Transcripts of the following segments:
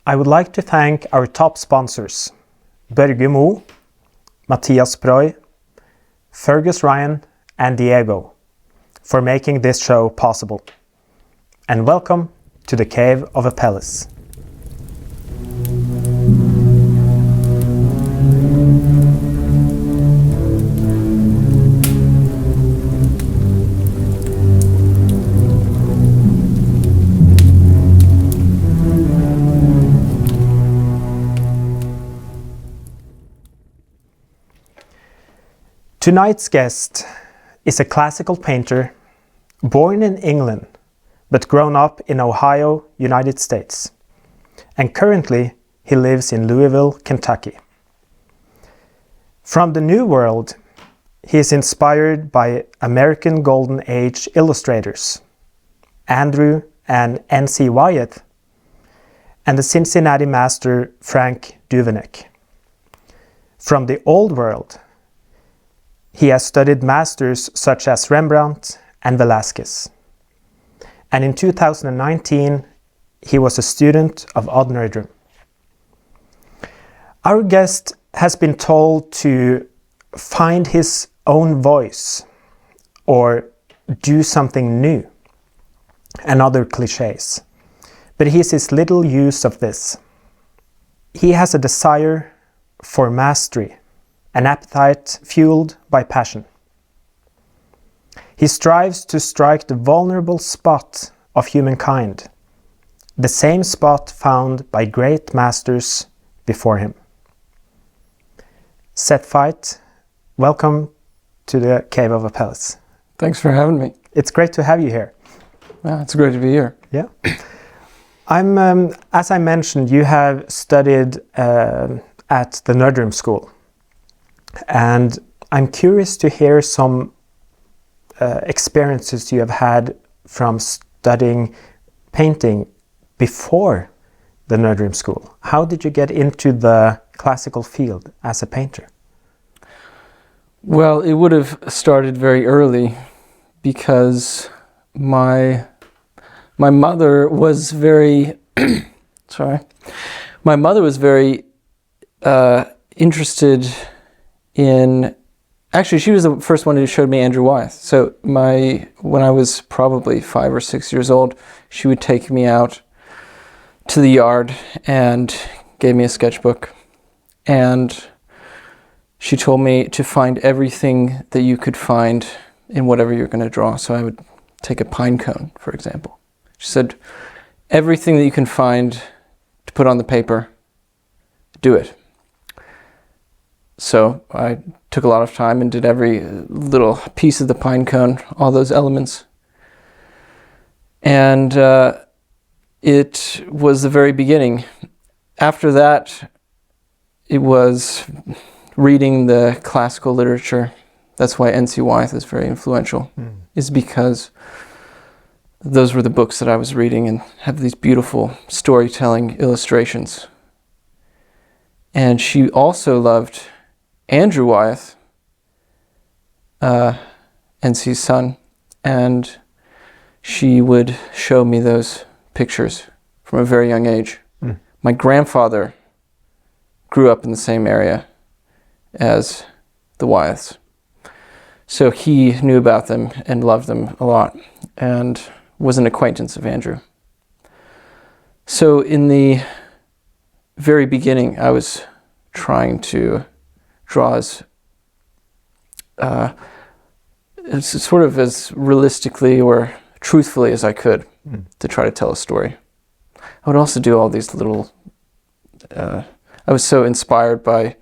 I would like to thank our top sponsors, Børge Mo, Mathias Brøy, Fergus Ryan, and Diego, for making this show possible. And welcome to the Cave of Apelles. Tonight's guest is a classical painter born in England but grown up in Ohio, United States. And currently he lives in Louisville, Kentucky. From the New World, he is inspired by American Golden Age illustrators, Andrew and N.C. Wyeth, and the Cincinnati master Frank Duveneck. From the Old World, he has studied masters such as Rembrandt and Velasquez. And in 2019, he was a student of Odd Nerdrum. Our guest has been told to find his own voice or do something new and other clichés. But he sees little use of this. He has a desire for mastery, an appetite fueled by passion. He strives to strike the vulnerable spot of humankind, the same spot found by great masters before him. Seth Fite, welcome to the Cave of Apelles. Thanks for having me. It's great to have you here. Yeah, it's great to be here. Yeah. As I mentioned, you have studied at the Nerdrum School. And I'm curious to hear some experiences you have had from studying painting before the Nerdrum School. How did you get into the classical field as a painter? Well, it would have started very early because my mother was very my mother was very interested in, actually she was the first one who showed me Andrew Wyeth. So when I was probably 5 or 6 years old, she would take me out to the yard and gave me a sketchbook. And she told me to find everything that you could find in whatever you're going to draw. So I would take a pine cone, for example. She said, everything that you can find to put on the paper, do it. So I took a lot of time and did every little piece of the pine cone, all those elements. And it was the very beginning. After that, it was reading the classical literature. That's why N.C. Wyeth is very influential, is because those were the books that I was reading and have these beautiful storytelling illustrations. And she also loved Andrew Wyeth, N.C.'s son, and she would show me those pictures from a very young age. My grandfather grew up in the same area as the Wyeths, so he knew about them and loved them a lot and was an acquaintance of Andrew. So in the very beginning, I was trying to draw as sort of as realistically or truthfully as I could to try to tell a story. I would also do all these little, I was so inspired by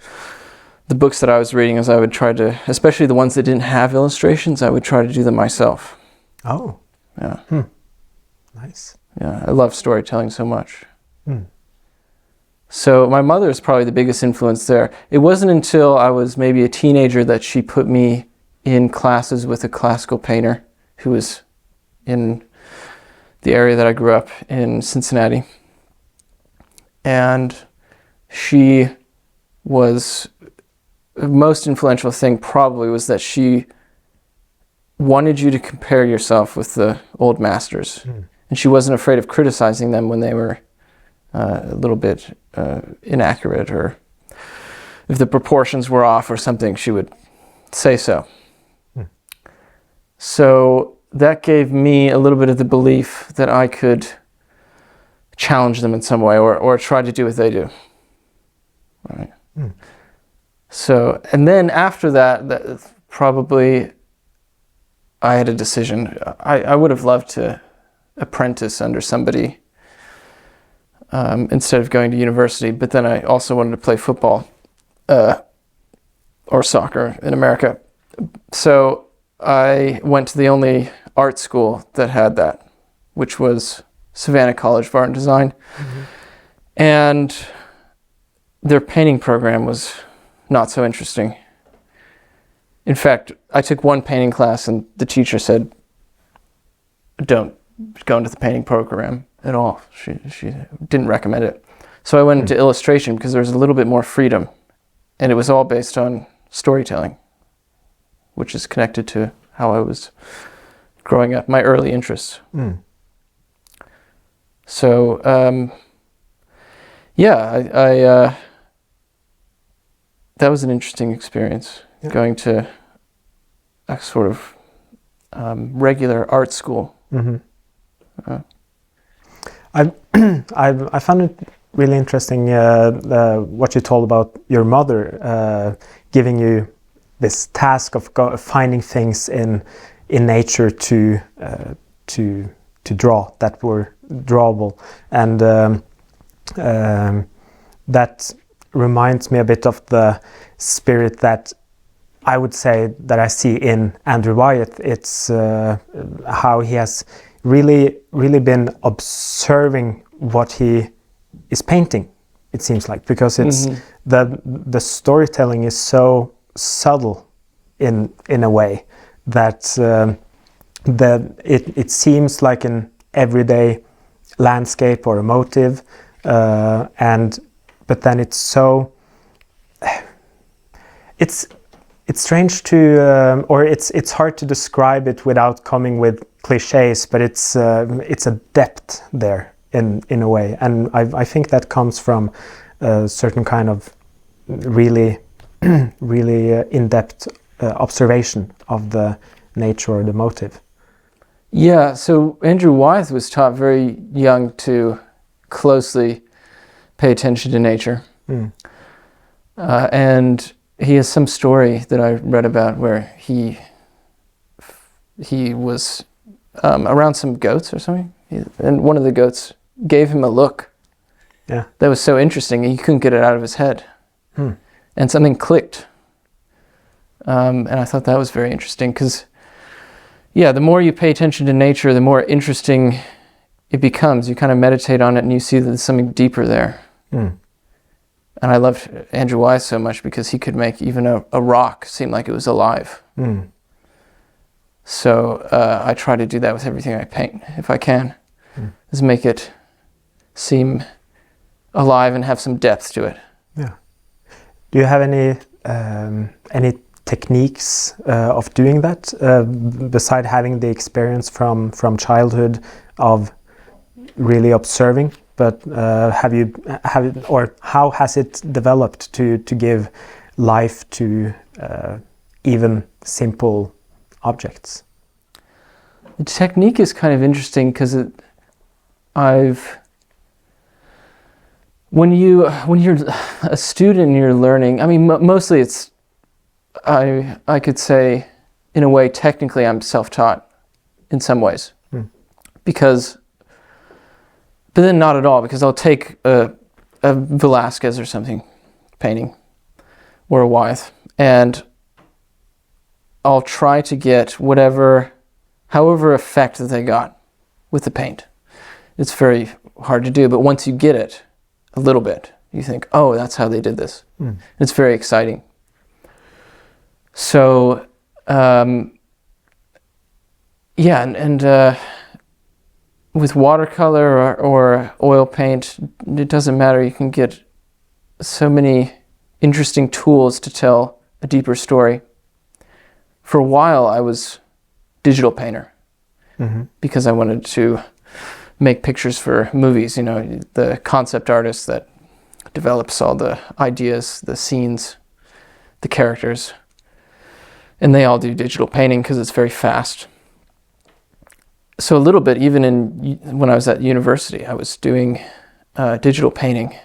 the books that I was reading as I would try to, especially the ones that didn't have illustrations, I would try to do them myself. Oh. Yeah. Nice. Yeah, I love storytelling so much. So my mother is probably the biggest influence there. It wasn't until I was maybe a teenager that she put me in classes with a classical painter who was in the area that I grew up in, Cincinnati. And she was, the most influential thing probably was that she wanted you to compare yourself with the old masters. And she wasn't afraid of criticizing them when they were a little bit inaccurate, or if the proportions were off or something, she would say so. So that gave me a little bit of the belief that I could challenge them in some way, or try to do what they do. Right. So, and then after that, probably I had a decision. I would have loved to apprentice under somebody instead of going to university, but then I also wanted to play football or soccer in America. So I went to the only art school that had that, which was Savannah College of Art and Design. And their painting program was not so interesting. In fact, I took one painting class and the teacher said, don't go into the painting program at all. She didn't recommend it. So I went into illustration because there was a little bit more freedom, and it was all based on storytelling, which is connected to how I was growing up, my early interests. So, I that was an interesting experience, going to a sort of regular art school. I found it really interesting what you told about your mother giving you this task of finding things in nature to draw that were drawable, and that reminds me a bit of the spirit that I would say that I see in Andrew Wyeth. It's how he has really been observing what he is painting, it seems like, because it's the storytelling is so subtle in a way that it seems like an everyday landscape or a motive, but then it's so it's strange to or it's hard to describe it without coming with clichés, but it's a depth there in a way, and I think that comes from a certain kind of really in-depth observation of the nature or the motive. Yeah, so Andrew Wyeth was taught very young to closely pay attention to nature. And he has some story that I read about where he was around some goats or something, and one of the goats gave him a look that was so interesting he couldn't get it out of his head. And something clicked. And I thought that was very interesting because, the more you pay attention to nature, the more interesting it becomes. You kind of meditate on it and you see that there's something deeper there. And I loved Andrew Wyeth so much because he could make even a rock seem like it was alive. So I try to do that with everything I paint, if I can, is make it seem alive and have some depth to it. Yeah. Do you have any techniques of doing that beside having the experience from childhood of really observing? But how has it developed to give life to even simple objects? The technique is kind of interesting because when you're a student and you're learning, I mean, mostly it's, I could say, in a way, technically I'm self-taught in some ways. But then not at all, because I'll take a Velasquez or something painting, or a Wyeth, and I'll try to get however effect that they got with the paint. It's very hard to do, but once you get it a little bit, you think, oh, that's how they did this. It's very exciting. So, with watercolor or oil paint, it doesn't matter. You can get so many interesting tools to tell a deeper story. For a while, I was digital painter because I wanted to make pictures for movies, you know, the concept artist that develops all the ideas, the scenes, the characters. And they all do digital painting because it's very fast. So a little bit, even when I was at university, I was doing digital painting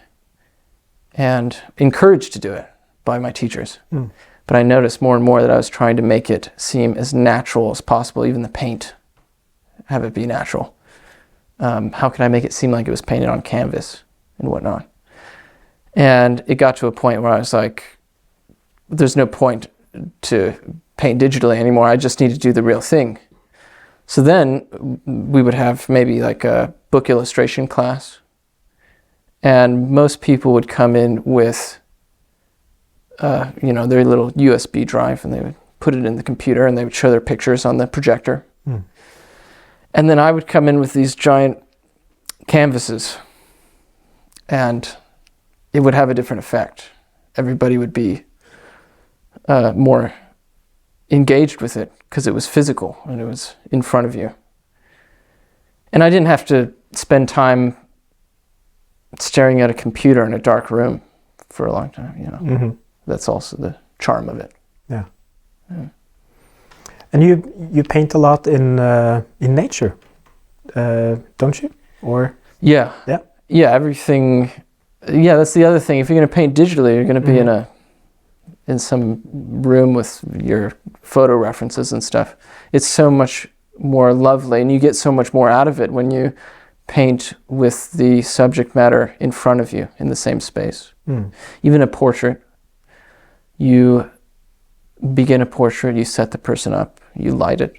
and encouraged to do it by my teachers. But I noticed more and more that I was trying to make it seem as natural as possible, even the paint, have it be natural. How can I make it seem like it was painted on canvas and whatnot? And it got to a point where I was like, there's no point to paint digitally anymore. I just need to do the real thing. So then we would have maybe like a book illustration class, and most people would come in with you know, their little USB drive, and they would put it in the computer and they would show their pictures on the projector. And then I would come in with these giant canvases, and it would have a different effect. Everybody would be more engaged with it because it was physical and it was in front of you. And I didn't have to spend time staring at a computer in a dark room for a long time, you know. That's also the charm of it. Yeah. And you paint a lot in nature, don't you? Or yeah, everything. Yeah, that's the other thing. If you're going to paint digitally, you're going to be in some room with your photo references and stuff. It's so much more lovely, and you get so much more out of it when you paint with the subject matter in front of you in the same space. Even a portrait. You begin a portrait, you set the person up, you light it,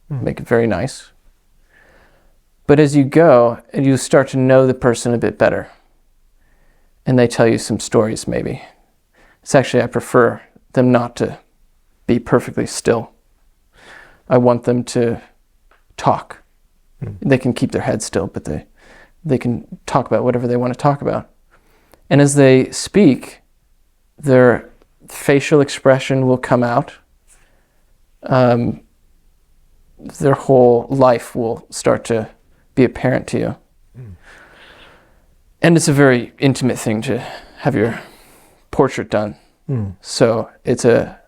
make it very nice. But as you go, and you start to know the person a bit better, and they tell you some stories maybe. It's actually, I prefer them not to be perfectly still. I want them to talk. They can keep their head still, but they can talk about whatever they want to talk about. And as they speak, their facial expression will come out. Their whole life will start to be apparent to you. And it's a very intimate thing to have your portrait done. So it's a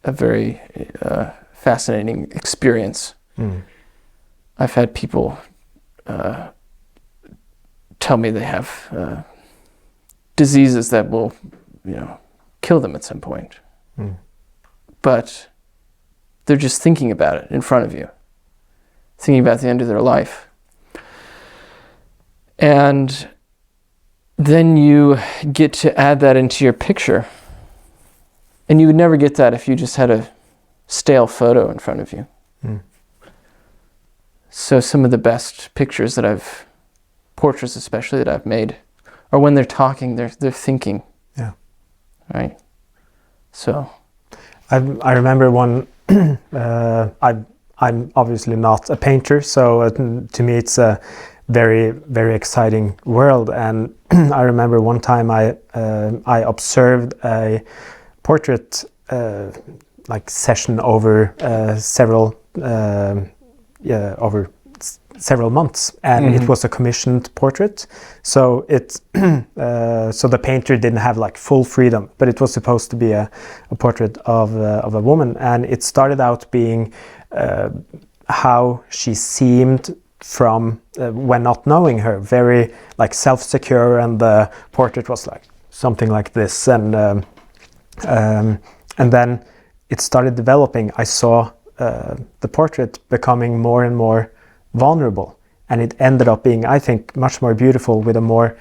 very fascinating experience. I've had people tell me they have diseases that will, you know, kill them at some point. But they're just thinking about it in front of you, thinking about the end of their life. And then you get to add that into your picture. And you would never get that if you just had a stale photo in front of you. So some of the best pictures that portraits especially that I've made, are when they're talking, they're thinking. Yeah. Right? So I remember one. I'm obviously not a painter, so to me it's a very, very exciting world. And I remember one time I observed a portrait like session over several months, and it was a commissioned portrait. So so the painter didn't have like full freedom, but it was supposed to be a portrait of a woman, and it started out being how she seemed from when not knowing her, very like self-secure, and the portrait was like something like this, and then it started developing. I saw the portrait becoming more and more vulnerable, and it ended up being, I think, much more beautiful, with a more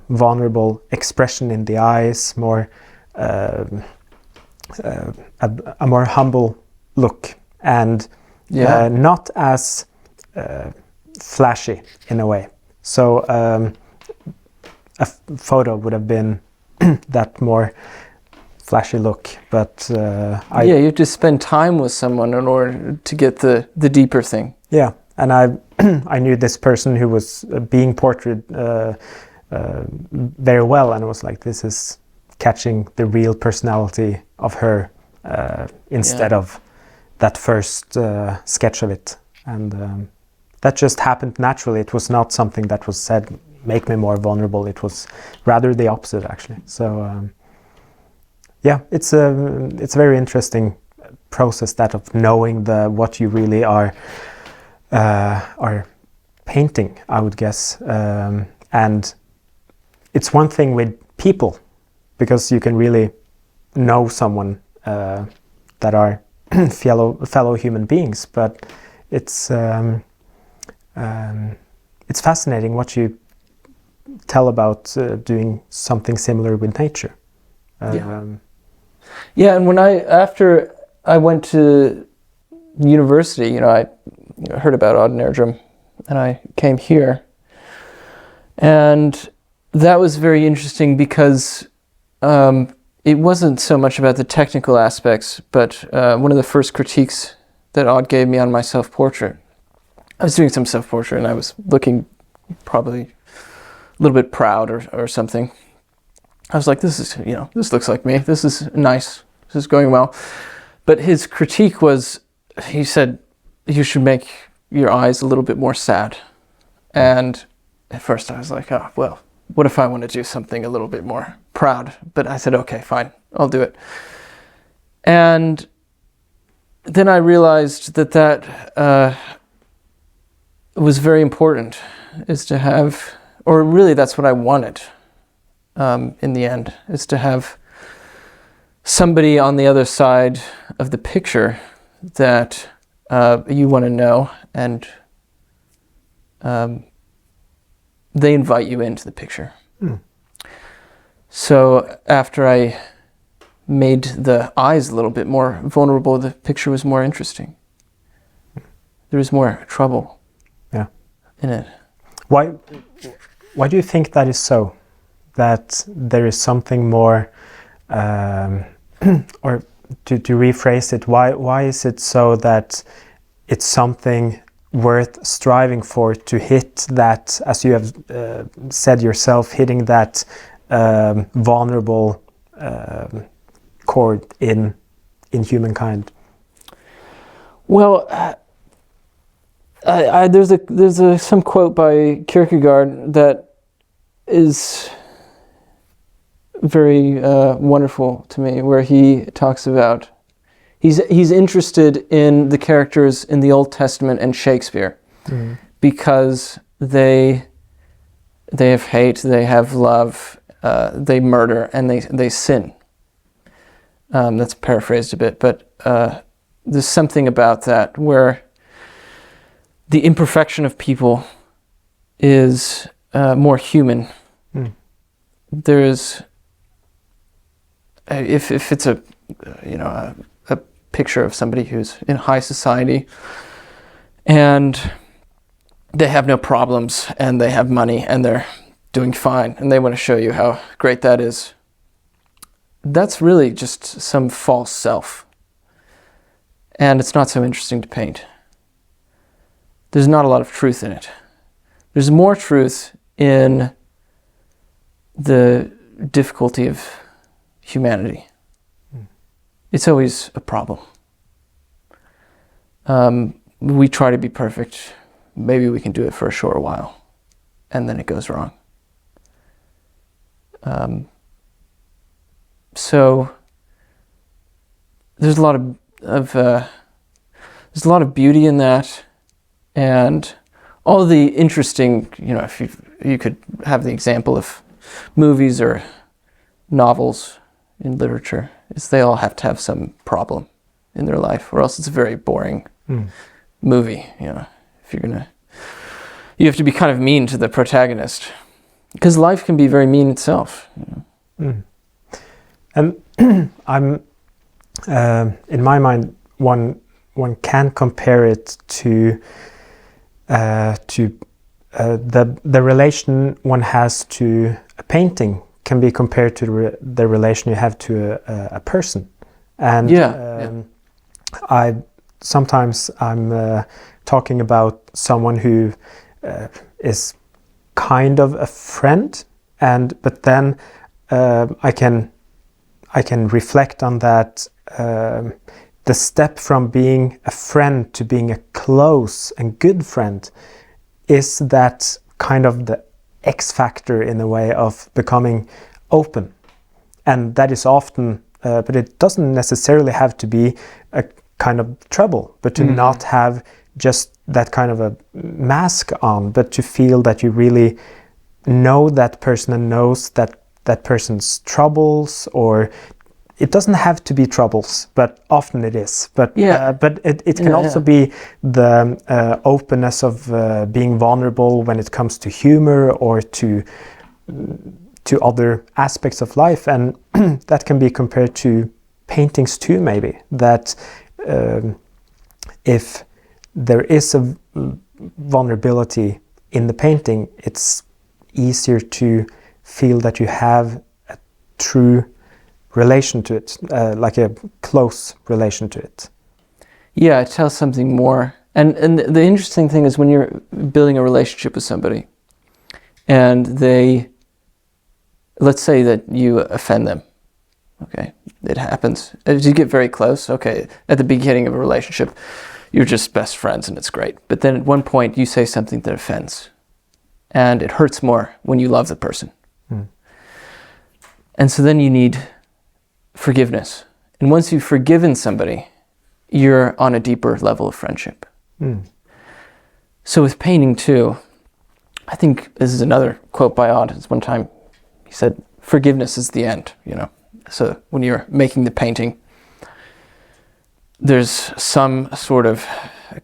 vulnerable expression in the eyes, more a more humble look, and not as flashy in a way. So a photo would have been that more flashy look, but you have to spend time with someone in order to get the deeper thing. Yeah, and I knew this person who was being portrayed very well, and I was like, this is catching the real personality of her instead of that first sketch of it. And that just happened naturally. It was not something that was said, make me more vulnerable. It was rather the opposite, actually. So yeah, it's a very interesting process, that of knowing what you really are painting, I would guess. And it's one thing with people, because you can really know someone that are fellow human beings, but it's fascinating what you tell about doing something similar with nature. Yeah, and after I went to university, I heard about Odd Nerdrum, and I came here, and that was very interesting because it wasn't so much about the technical aspects, but one of the first critiques that Odd gave me on my self-portrait, I was doing some self-portrait and I was looking probably a little bit proud or something. I was like, this looks like me. This is nice. This is going well. But his critique was, he said, you should make your eyes a little bit more sad. And at first I was like, oh, well, what if I want to do something a little bit more proud? But I said, okay, fine, I'll do it. And then I realized that was very important, is to have, or really that's what I wanted in the end, is to have somebody on the other side of the picture that you want to know, and they invite you into the picture. So after I made the eyes a little bit more vulnerable, the picture was more interesting. There was more trouble in it. Why do you think that is so? That there is something more, or to rephrase it, why is it so that it's something worth striving for, to hit that, as you have said yourself, hitting that vulnerable chord in humankind? Well, there's some quote by Kierkegaard that is very wonderful to me, where he talks about he's interested in the characters in the Old Testament and Shakespeare, because they have hate, they have love, they murder, and they sin. That's paraphrased a bit, but there's something about that where the imperfection of people is more human. There is, if it's a picture of somebody who's in high society and they have no problems and they have money and they're doing fine and they want to show you how great that is, that's really just some false self. And it's not so interesting to paint. There's not a lot of truth in it. There's more truth in the difficulty of humanity. It's always a problem. We try to be perfect. Maybe we can do it for a short while, and then it goes wrong. So there's a lot of beauty in that, and all the interesting. If you could have the example of movies or novels in literature, is they all have to have some problem in their life, or else it's a very boring movie. If you have to be kind of mean to the protagonist, because life can be very mean itself. And I'm in my mind, one can compare it to the relation one has to a painting can be compared to the relation you have to a person. And I'm talking about someone who is kind of a friend, but then I can reflect on that the step from being a friend to being a close and good friend is that kind of the X factor in a way of becoming open. And that is often, but it doesn't necessarily have to be a kind of trouble, but to not have just that kind of a mask on, but to feel that you really know that person and knows that person's troubles, or it doesn't have to be troubles, but often it is. But it can also be the openness of being vulnerable when it comes to humor or to other aspects of life, and that can be compared to paintings too. Maybe that if there is a vulnerability in the painting, it's easier to feel that you have a true relation to it, like a close relation to it. Yeah, it tells something more. And the interesting thing is when you're building a relationship with somebody and let's say that you offend them. Okay, it happens. As you get very close, okay, at the beginning of a relationship, you're just best friends and it's great. But then at one point you say something that offends. And it hurts more when you love the person. And so then you need forgiveness. And once you've forgiven somebody, you're on a deeper level of friendship. So with painting too, I think this is another quote by Odd. It's one time he said, forgiveness is the end, you know. So when you're making the painting, there's some sort of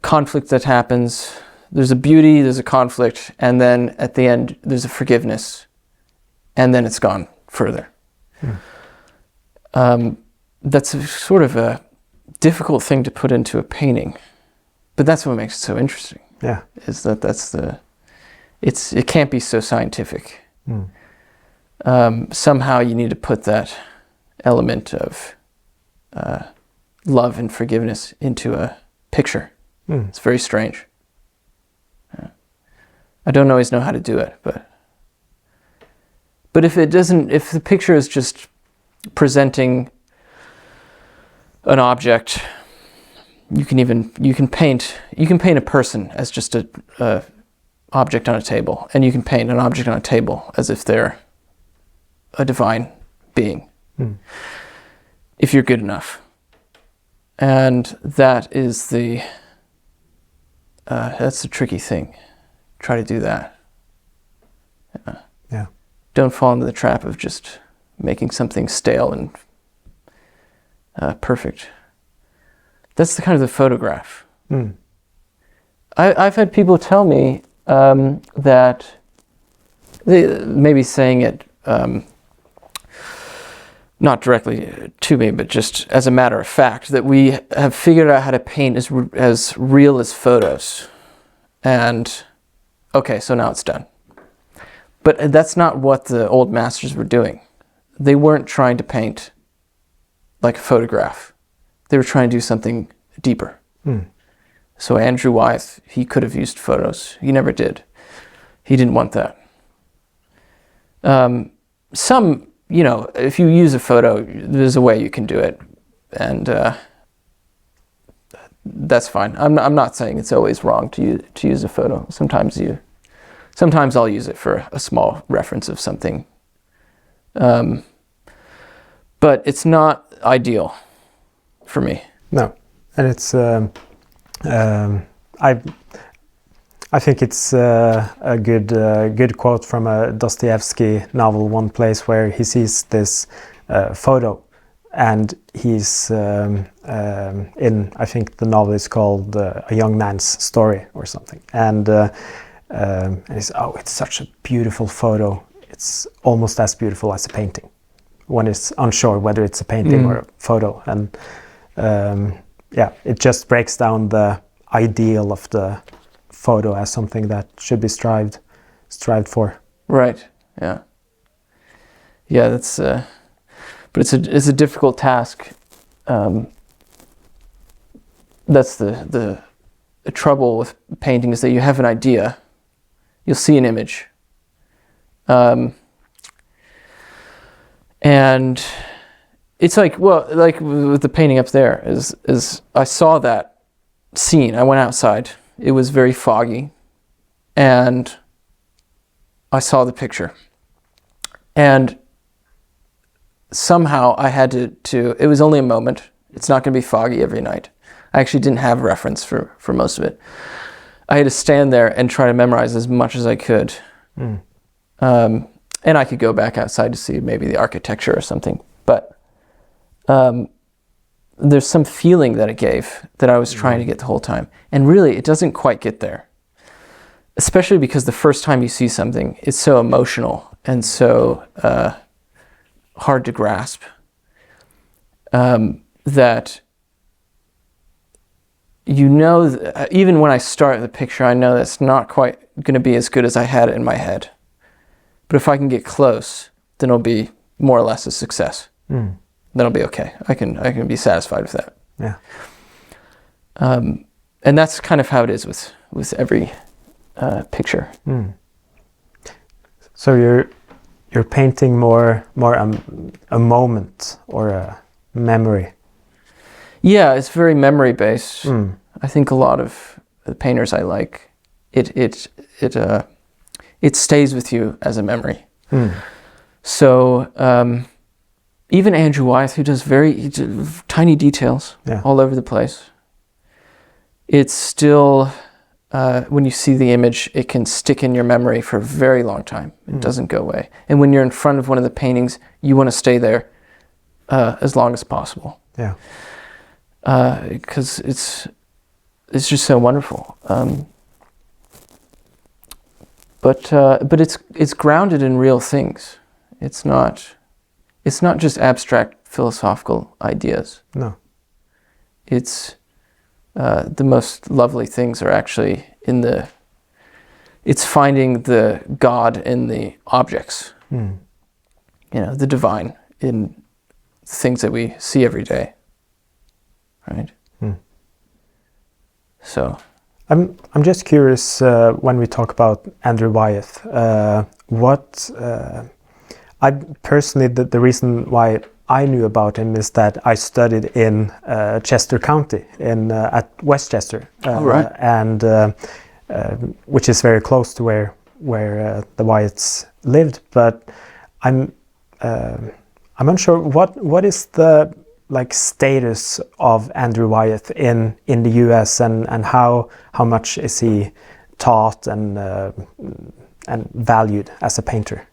conflict that happens. There's a beauty, there's a conflict, and then at the end, there's a forgiveness, and then it's gone further. That's sort of a difficult thing to put into a painting, but that's what makes it so interesting. Yeah, is that it can't be so scientific. Somehow you need to put that element of love and forgiveness into a picture. It's very strange. I don't always know how to do it, but if the picture is just presenting an object, you can paint a person as just a object on a table, and you can paint an object on a table as if they're a divine being, if you're good enough. And that is that's the tricky thing. Try to do that. Yeah. Don't fall into the trap of just making something stale and perfect. That's the kind of the photograph. I've had people tell me that they maybe saying it not directly to me, but just as a matter of fact, that we have figured out how to paint as real as photos. And okay, so now it's done. But that's not what the old masters were doing. They weren't trying to paint like a photograph. They were trying to do something deeper. So Andrew Wyeth, he could have used photos. He never did. He didn't want that. Some, if you use a photo, there's a way you can do it. And that's fine. I'm not saying it's always wrong to use a photo. Sometimes I'll use it for a small reference of something. But it's not ideal for me. No, and it's I think it's a good quote from a Dostoevsky novel, one place where he sees this photo, and he's in, I think the novel is called A Young Man's Story or something, and he's, it's such a beautiful photo. It's almost as beautiful as a painting. One is unsure whether it's a painting or a photo, and it just breaks down the ideal of the photo as something that should be strived for. Right. Yeah. Yeah. That's. But it's a difficult task. That's the trouble with painting, is that you have an idea, you'll see an image, and it's like, well, like with the painting up there, is I saw that scene. I went outside. It was very foggy, and I saw the picture. And somehow I had to it was only a moment. It's not going to be foggy every night. I actually didn't have reference for most of it. I had to stand there and try to memorize as much as I could. And I could go back outside to see maybe the architecture or something. But there's some feeling that it gave that I was trying to get the whole time. And really, it doesn't quite get there. Especially because the first time you see something, it's so emotional and so hard to grasp that even when I start the picture, I know that's not quite going to be as good as I had it in my head. But if I can get close, then it'll be more or less a success. Then it'll be okay. I can be satisfied with that. Yeah. And that's kind of how it is with every picture. So you're painting more a moment or a memory. Yeah, it's very memory based. I think a lot of the painters I like, it stays with you as a memory. So even Andrew Wyeth, who does very tiny details all over the place, it's still when you see the image, it can stick in your memory for a very long time. It doesn't go away. And when you're in front of one of the paintings, you want to stay there as long as possible. Yeah. Because it's just so wonderful. But it's grounded in real things. It's not just abstract philosophical ideas. No. It's the most lovely things are actually it's finding the God in the objects. The divine in things that we see every day. Right? So I'm just curious when we talk about Andrew Wyeth, I personally, the reason why I knew about him is that I studied in Chester County at Westchester, right. and which is very close to where the Wyeths lived. But I'm unsure what is the status of Andrew Wyeth in the US, and how much is he taught and valued as a painter?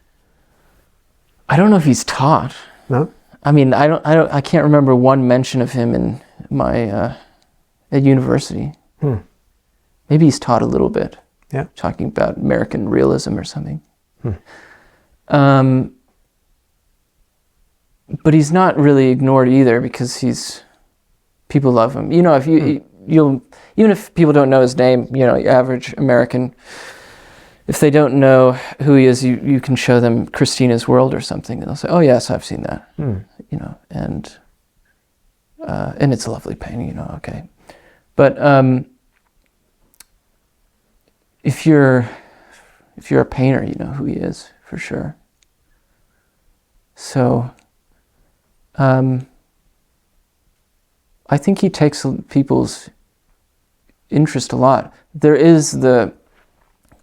I don't know if he's taught. No? I mean, I can't remember one mention of him in my at university. Maybe he's taught a little bit. Yeah. Talking about American realism or something. But he's not really ignored either because people love him. If you'll even if people don't know his name, your average American, if they don't know who he is, you can show them Christina's World or something, and they'll say, "Oh yes, I've seen that." And it's a lovely painting, okay. But if you're a painter, you know who he is for sure. So I think he takes people's interest a lot. There is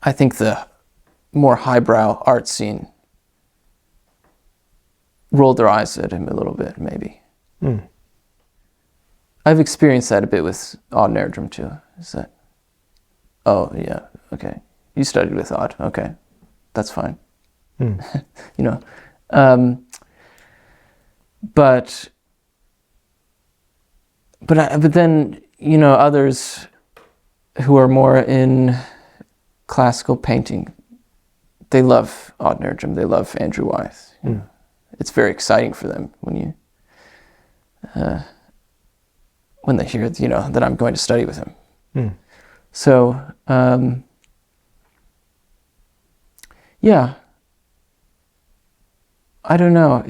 I think the more highbrow art scene rolled their eyes at him a little bit, maybe. I've experienced that a bit with Odd Nerdrum too. Is that, oh yeah, okay. You studied with Odd, okay. That's fine. But then, others who are more in classical painting, they love Odd Nerdrum, they love Andrew Wyeth. It's very exciting for them when they hear, that I'm going to study with him. So, yeah, I don't know.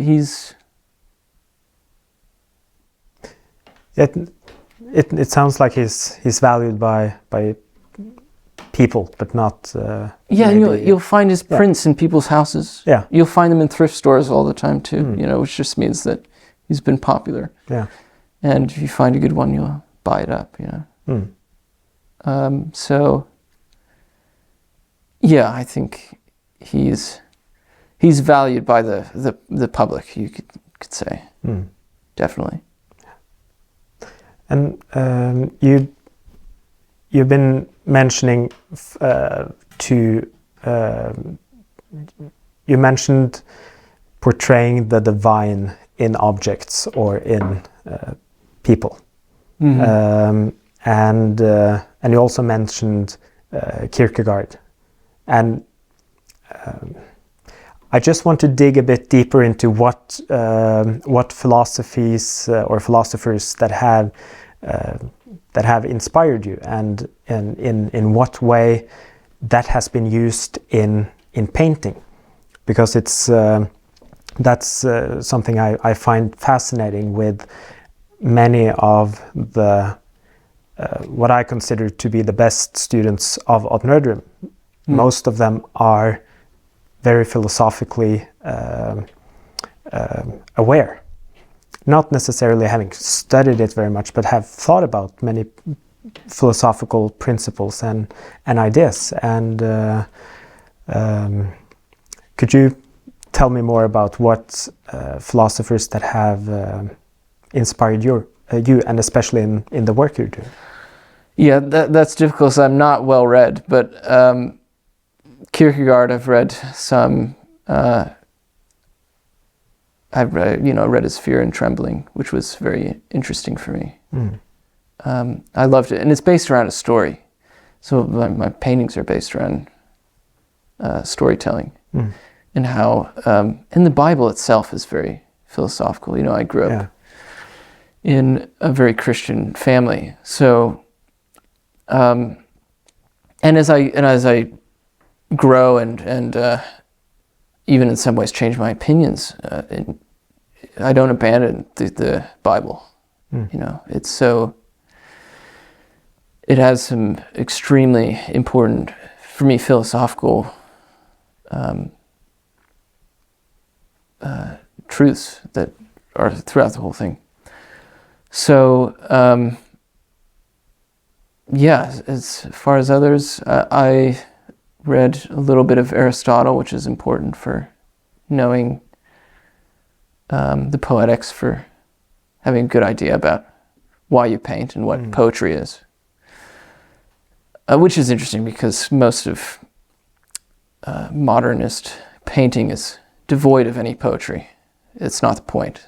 It sounds like he's valued by people, but not. You'll find his prints in people's houses. Yeah, you'll find them in thrift stores all the time too. Which just means that He's been popular. Yeah. And if you find a good one, you'll buy it up, So, yeah, I think he's valued by the public, you could say. Definitely. And you've been mentioning you mentioned portraying the divine in objects or in people, and you also mentioned Kierkegaard, and I just want to dig a bit deeper into what philosophies or philosophers that have inspired you, and in what way that has been used in painting, because that's something I find fascinating with many of the what I consider to be the best students of Odd Nerdrum. Most of them are very philosophically aware, not necessarily having studied it very much, but have thought about many philosophical principles and ideas. And could you tell me more about what philosophers that have inspired you, and especially in the work you're doing? Yeah, that's difficult, so I'm not well read, but Kierkegaard I've read some. I've read his Fear and Trembling, which was very interesting for me. I loved it, and it's based around a story. So my paintings are based around storytelling, and how, and the Bible itself is very philosophical. I grew up in a very Christian family, so and as I grow and even in some ways change my opinions, I don't abandon the Bible. It's so. It has some extremely important, for me, philosophical truths that are throughout the whole thing. So, as far as others, I read a little bit of Aristotle, which is important for knowing the poetics, for having a good idea about why you paint and what poetry is. Which is interesting because most of modernist painting is devoid of any poetry. It's not the point.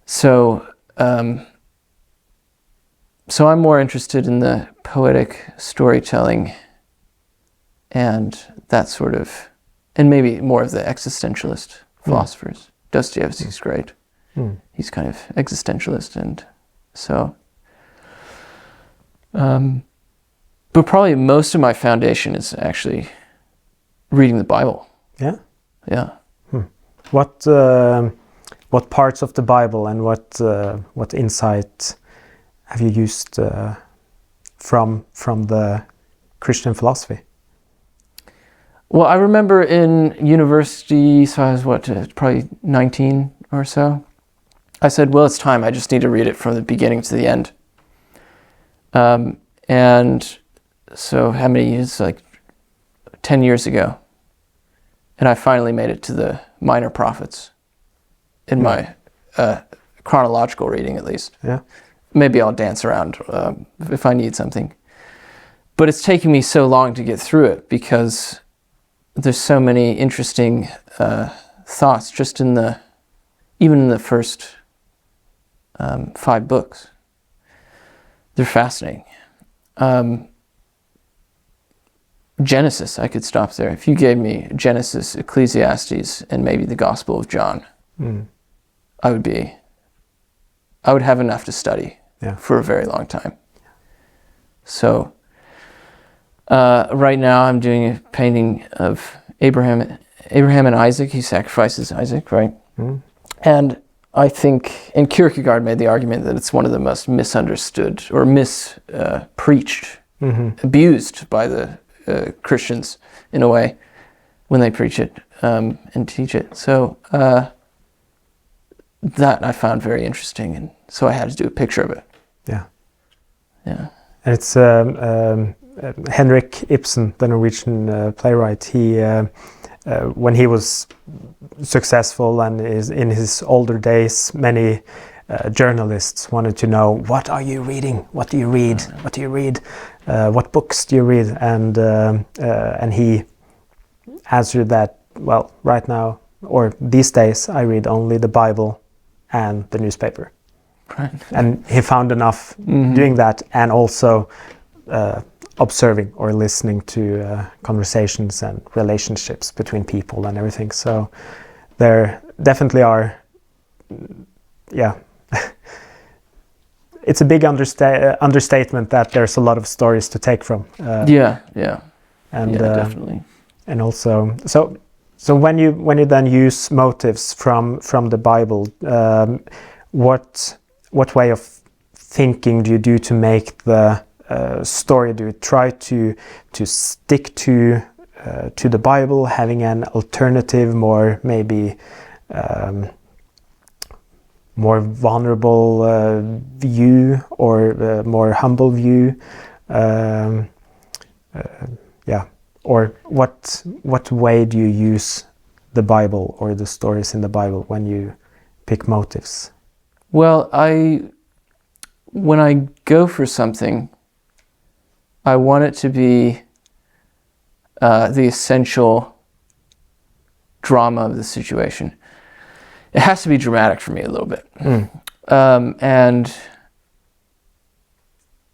So, so I'm more interested in the poetic storytelling and that sort of, and maybe more of the existentialist philosophers. Dostoevsky's great. He's kind of existentialist, and so. But probably most of my foundation is actually reading the Bible. Yeah? Yeah. What parts of the Bible and what insight have you used from the Christian philosophy? Well, I remember in university, so I was probably 19 or so. I said, well, it's time. I just need to read it from the beginning to the end. And so how many years? Like 10 years ago. And I finally made it to the Minor Prophets in my chronological reading, at least. Yeah. Maybe I'll dance around if I need something. But it's taken me so long to get through it because there's so many interesting thoughts just even in the first 5 books. They're fascinating. Genesis, I could stop there. If you gave me Genesis, Ecclesiastes, and maybe the Gospel of John, I would have enough to study for a very long time. So right now I'm doing a painting of Abraham and Isaac. He sacrifices Isaac, right? And I think, and Kierkegaard made the argument that it's one of the most misunderstood or mispreached, abused by the Christians in a way when they preach it and teach it. So that I found very interesting, and so I had to do a picture of it. Yeah. Yeah. And it's Henrik Ibsen, the Norwegian playwright. He, when he was successful and is in his older days, many journalists wanted to know, what are you reading? What do you read? What do you read? What books do you read? And he answered that, well, right now, or these days, I read only the Bible and the newspaper. Right. And he found enough doing that, and also observing or listening to conversations and relationships between people and everything. So there definitely are, yeah. It's a big understatement that there's a lot of stories to take from. And definitely. And also, so when you then use motifs from the Bible, what way of thinking do you do to make the story? Do you try to stick to the Bible, having an alternative, more maybe more vulnerable view, or more humble view? Or what way do you use the Bible or the stories in the Bible when you pick motifs? Well, when I go for something, I want it to be the essential drama of the situation. It has to be dramatic for me a little bit. And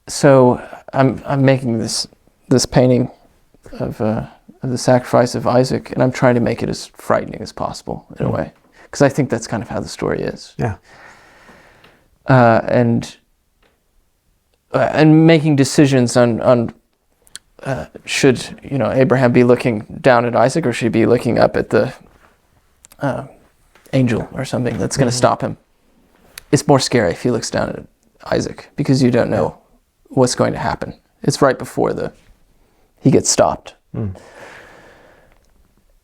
so I'm making this painting of the sacrifice of Isaac, and I'm trying to make it as frightening as possible in a way, because I think that's kind of how the story is. Yeah. And making decisions on should Abraham be looking down at Isaac, or should he be looking up at the angel or something that's going to stop him? It's more scary if he looks down at Isaac, because you don't know what's going to happen. It's right before he gets stopped.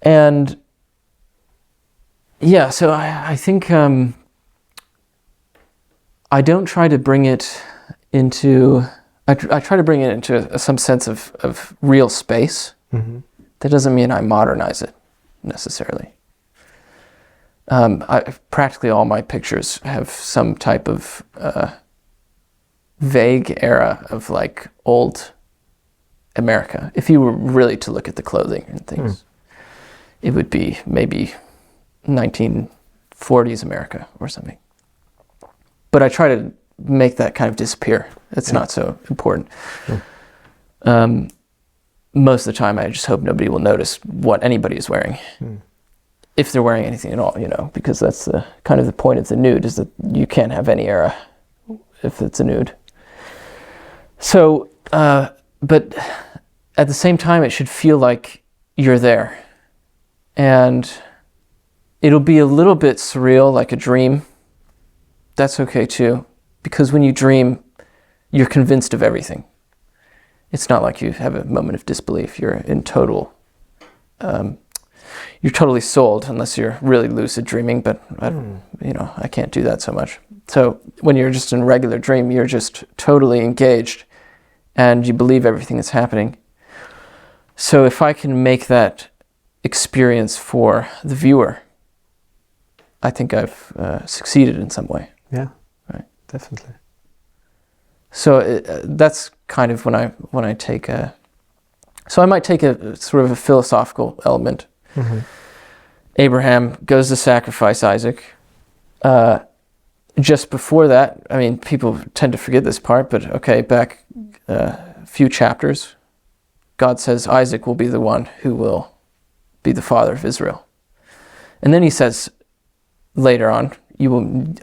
And yeah, so I think I don't try to bring it into, I try to bring it into some sense of real space. That doesn't mean I modernize it necessarily. Practically all my pictures have some type of vague era of like old America. If you were really to look at the clothing and things, it would be maybe 1940s America or something. But I try to make that kind of disappear. It's not so important. Most of the time, I just hope nobody will notice what anybody is wearing. If they're wearing anything at all, because that's the kind of the point of the nude, is that you can't have any era if it's a nude. So, but at the same time, it should feel like you're there. And it'll be a little bit surreal, like a dream. That's okay too, because when you dream, you're convinced of everything. It's not like you have a moment of disbelief. You're in total, you're totally sold, unless you're really lucid dreaming, but I can't do that so much. So when you're just in a regular dream, you're just totally engaged and you believe everything that's happening. So if I can make that experience for the viewer, I think I've succeeded in some way. Yeah, right, definitely. So that's kind of when I take so I might take a sort of a philosophical element. Abraham goes to sacrifice Isaac. Just before that, I mean, people tend to forget this part, but okay, back a few chapters, God says Isaac will be the one who will be the father of Israel. And then he says later on,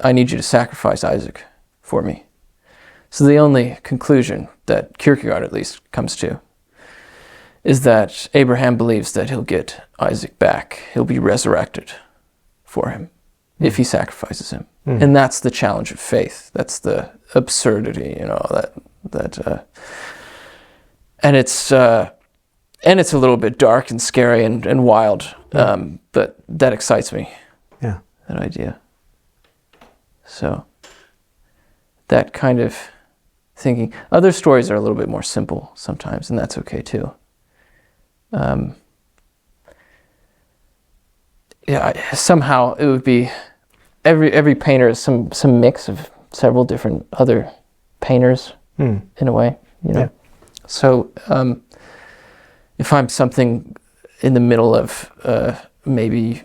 I need you to sacrifice Isaac for me. So the only conclusion that Kierkegaard at least comes to is that Abraham believes that he'll get Isaac back. He'll be resurrected for him if he sacrifices him. And that's the challenge of faith. That's the absurdity, and it's a little bit dark and scary and wild, but that excites me. Yeah. That idea. So that kind of thinking. Other stories are a little bit more simple sometimes, and that's okay too. Somehow it would be every painter is some mix of several different other painters in a way, you know. Yeah. So if I'm something in the middle of maybe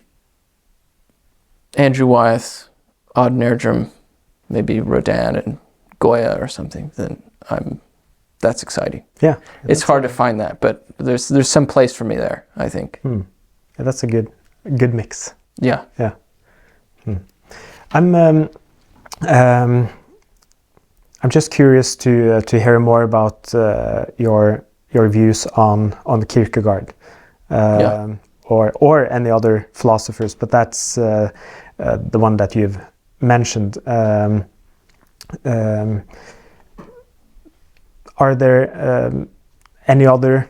Andrew Wyeth, Odd Nerdrum, maybe Rodin and Goya or something, then that's exciting. Yeah, it's hard to find that, but there's some place for me there, I think. Yeah, that's a good mix. Yeah. Yeah. I'm just curious to hear more about your views on Kierkegaard, or any other philosophers, but that's the one that you've mentioned. Are there any other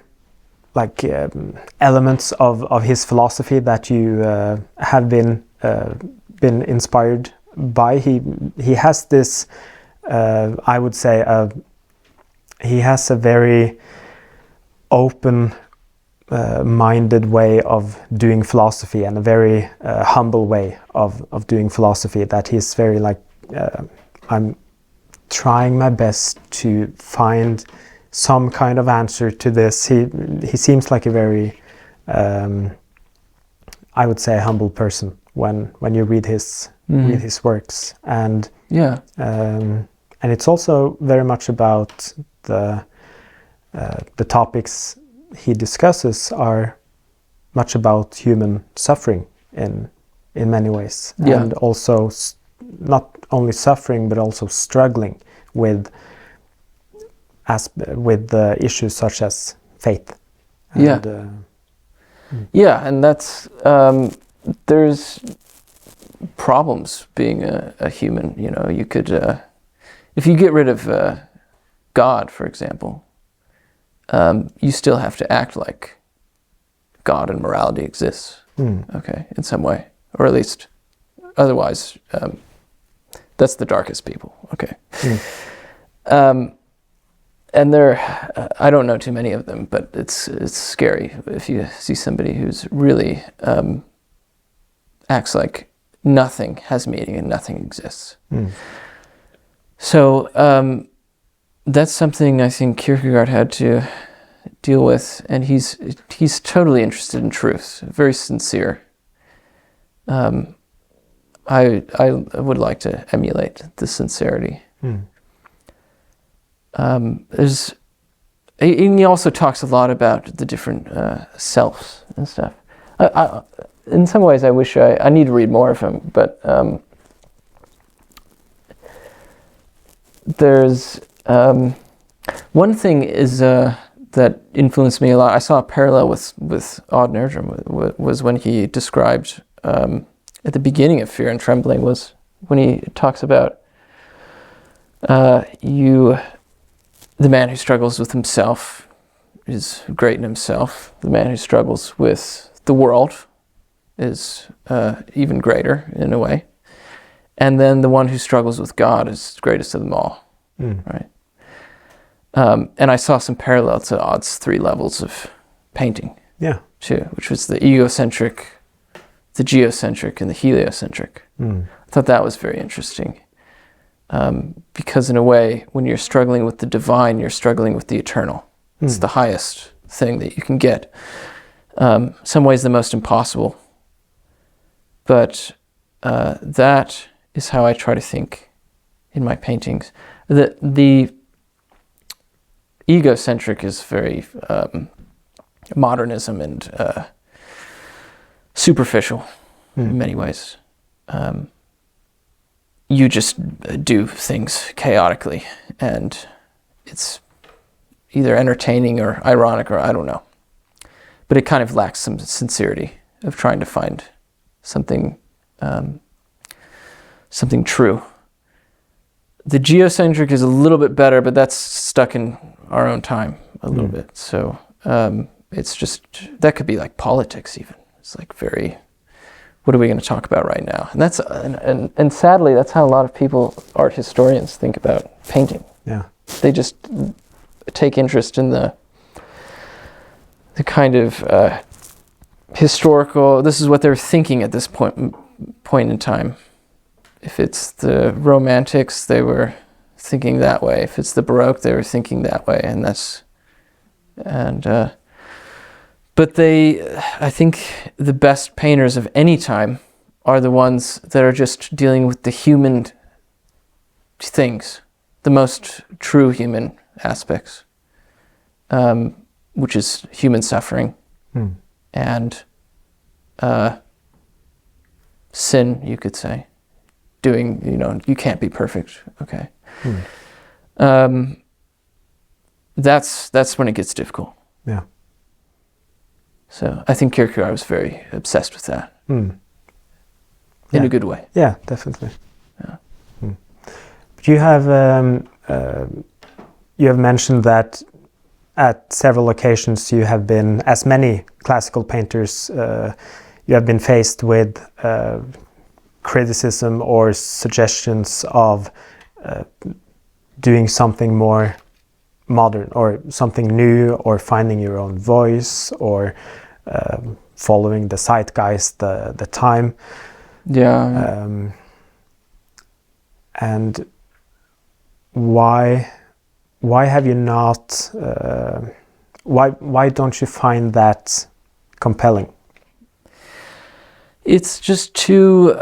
elements of his philosophy that you have been inspired by? He has this, I would say, he has a very open minded way of doing philosophy, and a very humble way of doing philosophy, that he's very I'm trying my best to find some kind of answer to this. He seems like a very I would say humble person when you read his works, and and it's also very much about the topics he discusses are much about human suffering in many ways, and also not only suffering but also struggling with issues such as faith. And, and that's there's problems being a human. You know, you could if you get rid of God, for example, you still have to act like God and morality exists, okay, in some way, or at least otherwise, that's the darkest people, okay. And I don't know too many of them, but it's scary if you see somebody who's really acts like nothing has meaning and nothing exists. So that's something I think Kierkegaard had to deal with, and he's totally interested in truth, very sincere. I would like to emulate the sincerity. He also talks a lot about the different selves and stuff. In some ways, I wish I need to read more of him, but there's one thing is that influenced me a lot. I saw a parallel with Odd Nerdrum was when he described at the beginning of Fear and Trembling, was when he talks about the man who struggles with himself is great in himself. The man who struggles with the world is even greater in a way. And then the one who struggles with God is the greatest of them all, right? And I saw some parallel to Odd's 3 levels of painting, too, which was the egocentric, the geocentric, and the heliocentric. I thought that was very interesting. Because in a way, when you're struggling with the divine, you're struggling with the eternal. It's the highest thing that you can get. Some ways the most impossible. But that is how I try to think in my paintings. The egocentric is very modernism and superficial in many ways. You just do things chaotically, and it's either entertaining or ironic, or I don't know. But it kind of lacks some sincerity of trying to find something true. The geocentric is a little bit better, but that's stuck in our own time a little bit. So it's just, that could be like politics even. It's like very, what are we going to talk about right now? And that's and sadly, that's how a lot of people, art historians, think about painting. Yeah. They just take interest in the kind of historical. This is what they're thinking at this point in time. If it's the Romantics, they were thinking that way. If it's the Baroque, they were thinking that way, but I think the best painters of any time are the ones that are just dealing with the human things, the most true human aspects, which is human suffering and sin, you could say. Doing, you can't be perfect, okay. That's when it gets difficult. Yeah. So I think Kierkegaard was very obsessed with that. In a good way. Yeah, definitely. Yeah. But you have mentioned that at several occasions you have been, as many classical painters, you have been faced with criticism or suggestions of doing something more modern or something new, or finding your own voice, or following the zeitgeist, the time. Yeah. And why have you not? Why don't you find that compelling? It's just too.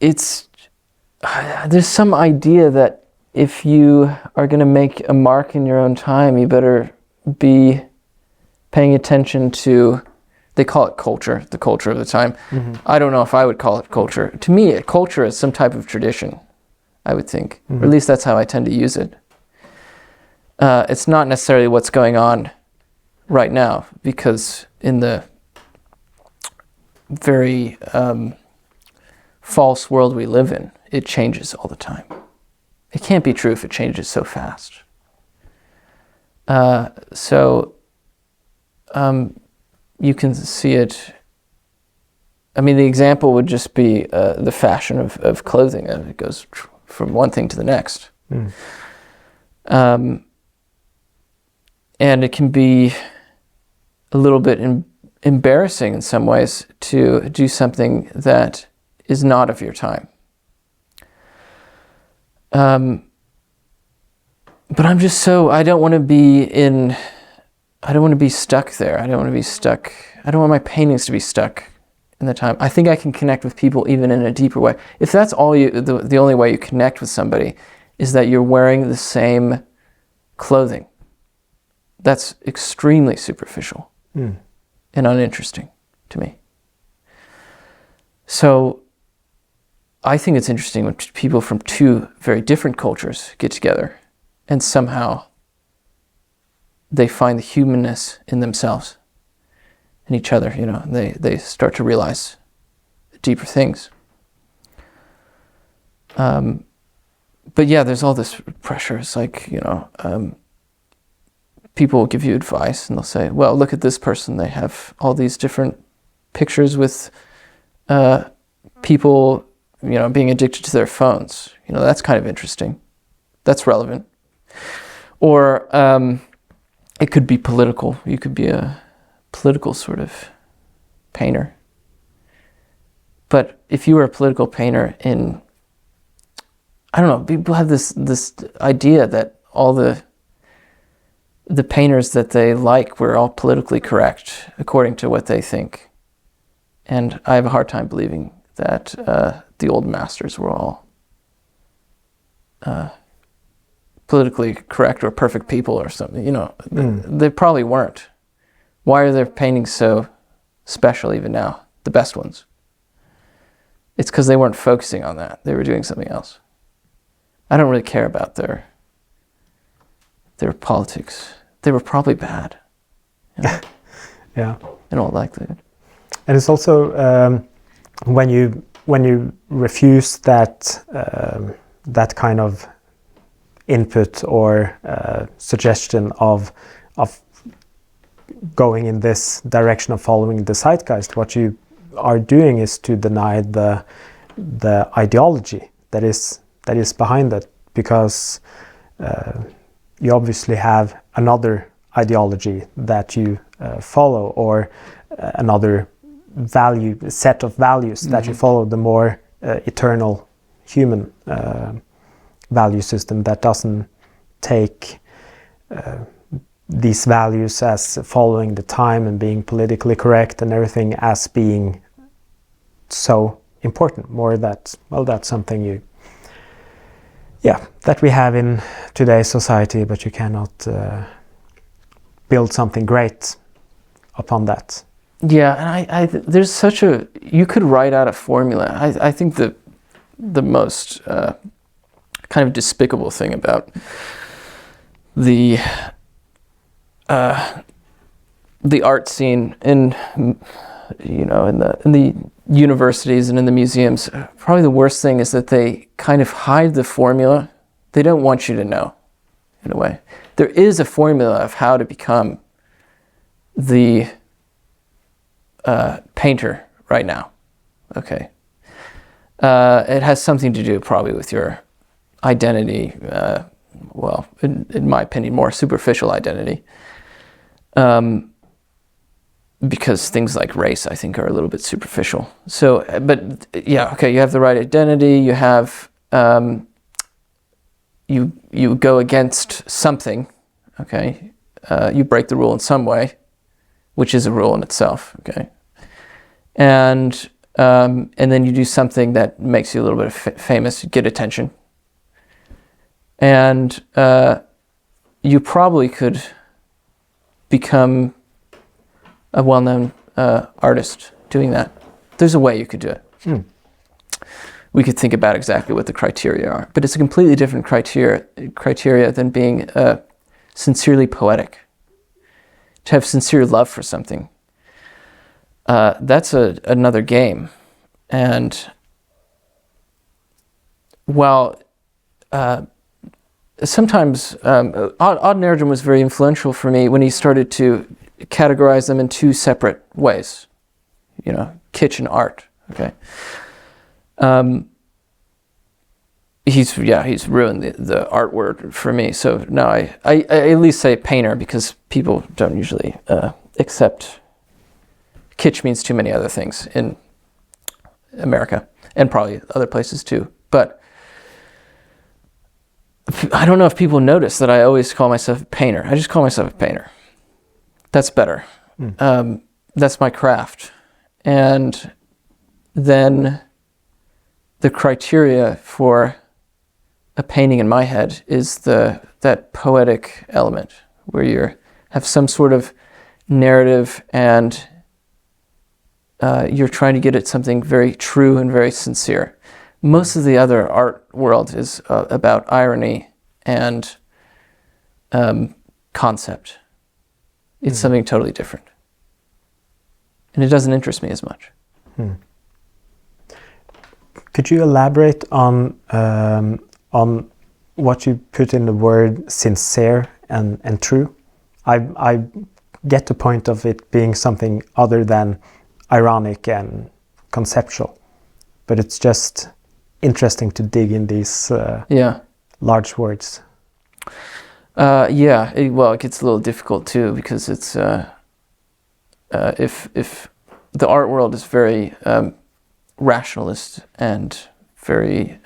There's some idea that if you are going to make a mark in your own time, you better be paying attention to. They call it culture, the culture of the time. I don't know if I would call it culture. To me, culture is some type of tradition, I would think. Or at least that's how I tend to use it. It's not necessarily what's going on right now, because in the very false world we live in, it changes all the time. It can't be true if it changes so fast. You can see it. I mean, the example would just be the fashion of clothing. It goes from one thing to the next. And it can be a little bit embarrassing in some ways to do something that is not of your time. But I'm just I don't want to be stuck there. I don't want my paintings to be stuck in the time. I think I can connect with people even in a deeper way. If that's the only way you connect with somebody is that you're wearing the same clothing, that's extremely superficial and uninteresting to me. So I think it's interesting when people from two very different cultures get together and somehow they find the humanness in themselves and each other, they start to realize deeper things. But yeah, there's all this pressure. It's like, people will give you advice and they'll say, well, look at this person. They have all these different pictures with people, being addicted to their phones. That's kind of interesting. That's relevant. Or it could be political. You could be a political sort of painter. But if you were a political painter I don't know, people have this idea that all the painters that they like were all politically correct according to what they think. And I have a hard time believing that the old masters were all politically correct or perfect people or something. They probably weren't. Why are their paintings so special even now, the best ones? It's because they weren't focusing on that. They were doing something else. I don't really care about their politics. They were probably bad. Yeah. In all likelihood. And it's also when you refuse that kind of input or suggestion of going in this direction of following the zeitgeist. What you are doing is to deny the ideology that is behind it, because you obviously have another ideology that you follow, or another set of values that you follow, the more eternal human value system that doesn't take these values as following the time and being politically correct and everything as being so important. More that, well, that's something that we have in today's society, but you cannot build something great upon that. Yeah, and there's such you could write out a formula. I think the most kind of despicable thing about the art scene in the universities and in the museums, probably the worst thing is that they kind of hide the formula. They don't want you to know, in a way. There is a formula of how to become the painter right now. Okay. It has something to do probably with your identity, well, in my opinion, more superficial identity. Because things like race, I think, are a little bit superficial. So, but yeah, okay, you have the right identity, you have, you go against something, okay? You break the rule in some way, which is a rule in itself, okay? And then you do something that makes you a little bit famous, you get attention. And you probably could become a well-known artist doing that. There's a way you could do it. We could think about exactly what the criteria are, but it's a completely different criteria than being sincerely poetic. To have sincere love for something, that's another game. And while sometimes Odd Nerdrum was very influential for me when he started to categorize them in two separate ways, kitsch and art. Okay, he's ruined the art word for me. So now I at least say painter, because people don't usually accept kitsch means too many other things in America and probably other places too. But I don't know if people notice that I always call myself a painter. I just call myself a painter. That's better. That's my craft. And then the criteria for a painting in my head is that poetic element where you have some sort of narrative and you're trying to get at something very true and very sincere. Most of the other art world is about irony and concept. It's something totally different. And it doesn't interest me as much. Could you elaborate on what you put in the word sincere and true? I get the point of it being something other than ironic and conceptual, but it's just interesting to dig in these large words. It gets a little difficult too, because it's if the art world is very rationalist and very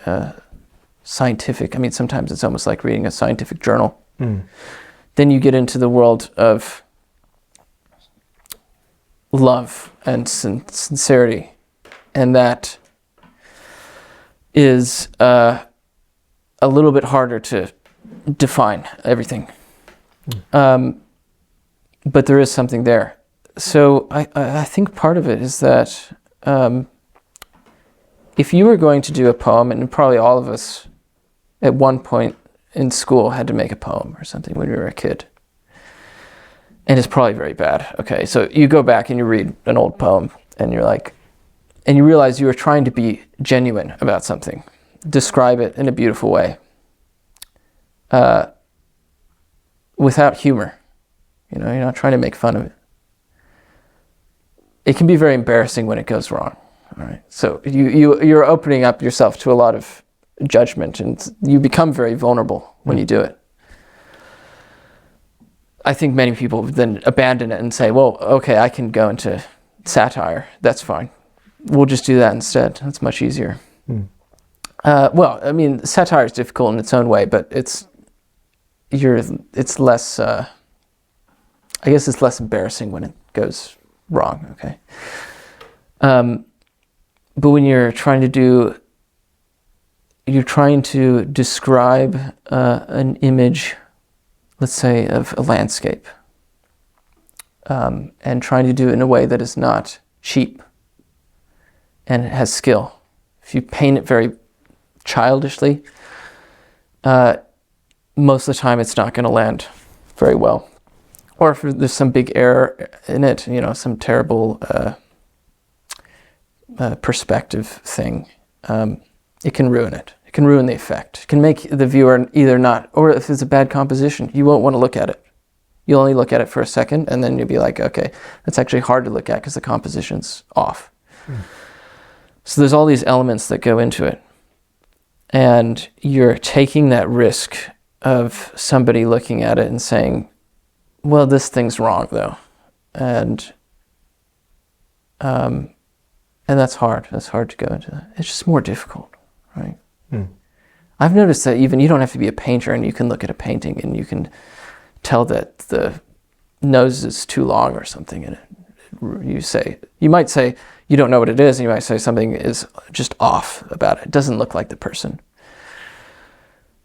scientific. I mean, sometimes it's almost like reading a scientific journal. Then you get into the world of love and sincerity, and that is a little bit harder to define everything. But there is something there. So I think part of it is that if you were going to do a poem, and probably all of us at one point in school had to make a poem or something when we were a kid, and it's probably very bad. Okay, so you go back and you read an old poem and you're like, and you realize you were trying to be genuine about something, describe it in a beautiful way, without humor. You're not trying to make fun of it. it can be very embarrassing when it goes wrong. All right. So you're opening up yourself to a lot of judgment, and you become very vulnerable when you do it. I think many people then abandon it and say, well, okay, I can go into satire. That's fine. We'll just do that instead. That's much easier. Well, I mean, satire is difficult in its own way, but it's less, I guess it's less embarrassing when it goes wrong, okay? But when you're trying to describe an image, let's say, of a landscape, and trying to do it in a way that is not cheap and it has skill. If you paint it very childishly, most of the time it's not going to land very well. Or if there's some big error in it, some terrible perspective thing, it can ruin it. It can ruin the effect. It can make the viewer either not, or if it's a bad composition, you won't want to look at it. You'll only look at it for a second, and then you'll be like, okay, that's actually hard to look at because the composition's off. So there's all these elements that go into it. And you're taking that risk of somebody looking at it and saying, well, this thing's wrong, though. And that's hard. That's hard to go into that. It's just more difficult, right? I've noticed that even you don't have to be a painter, and you can look at a painting and you can tell that the nose is too long or something in it. You might say you don't know what it is, and you might say something is just off about it. It doesn't look like the person.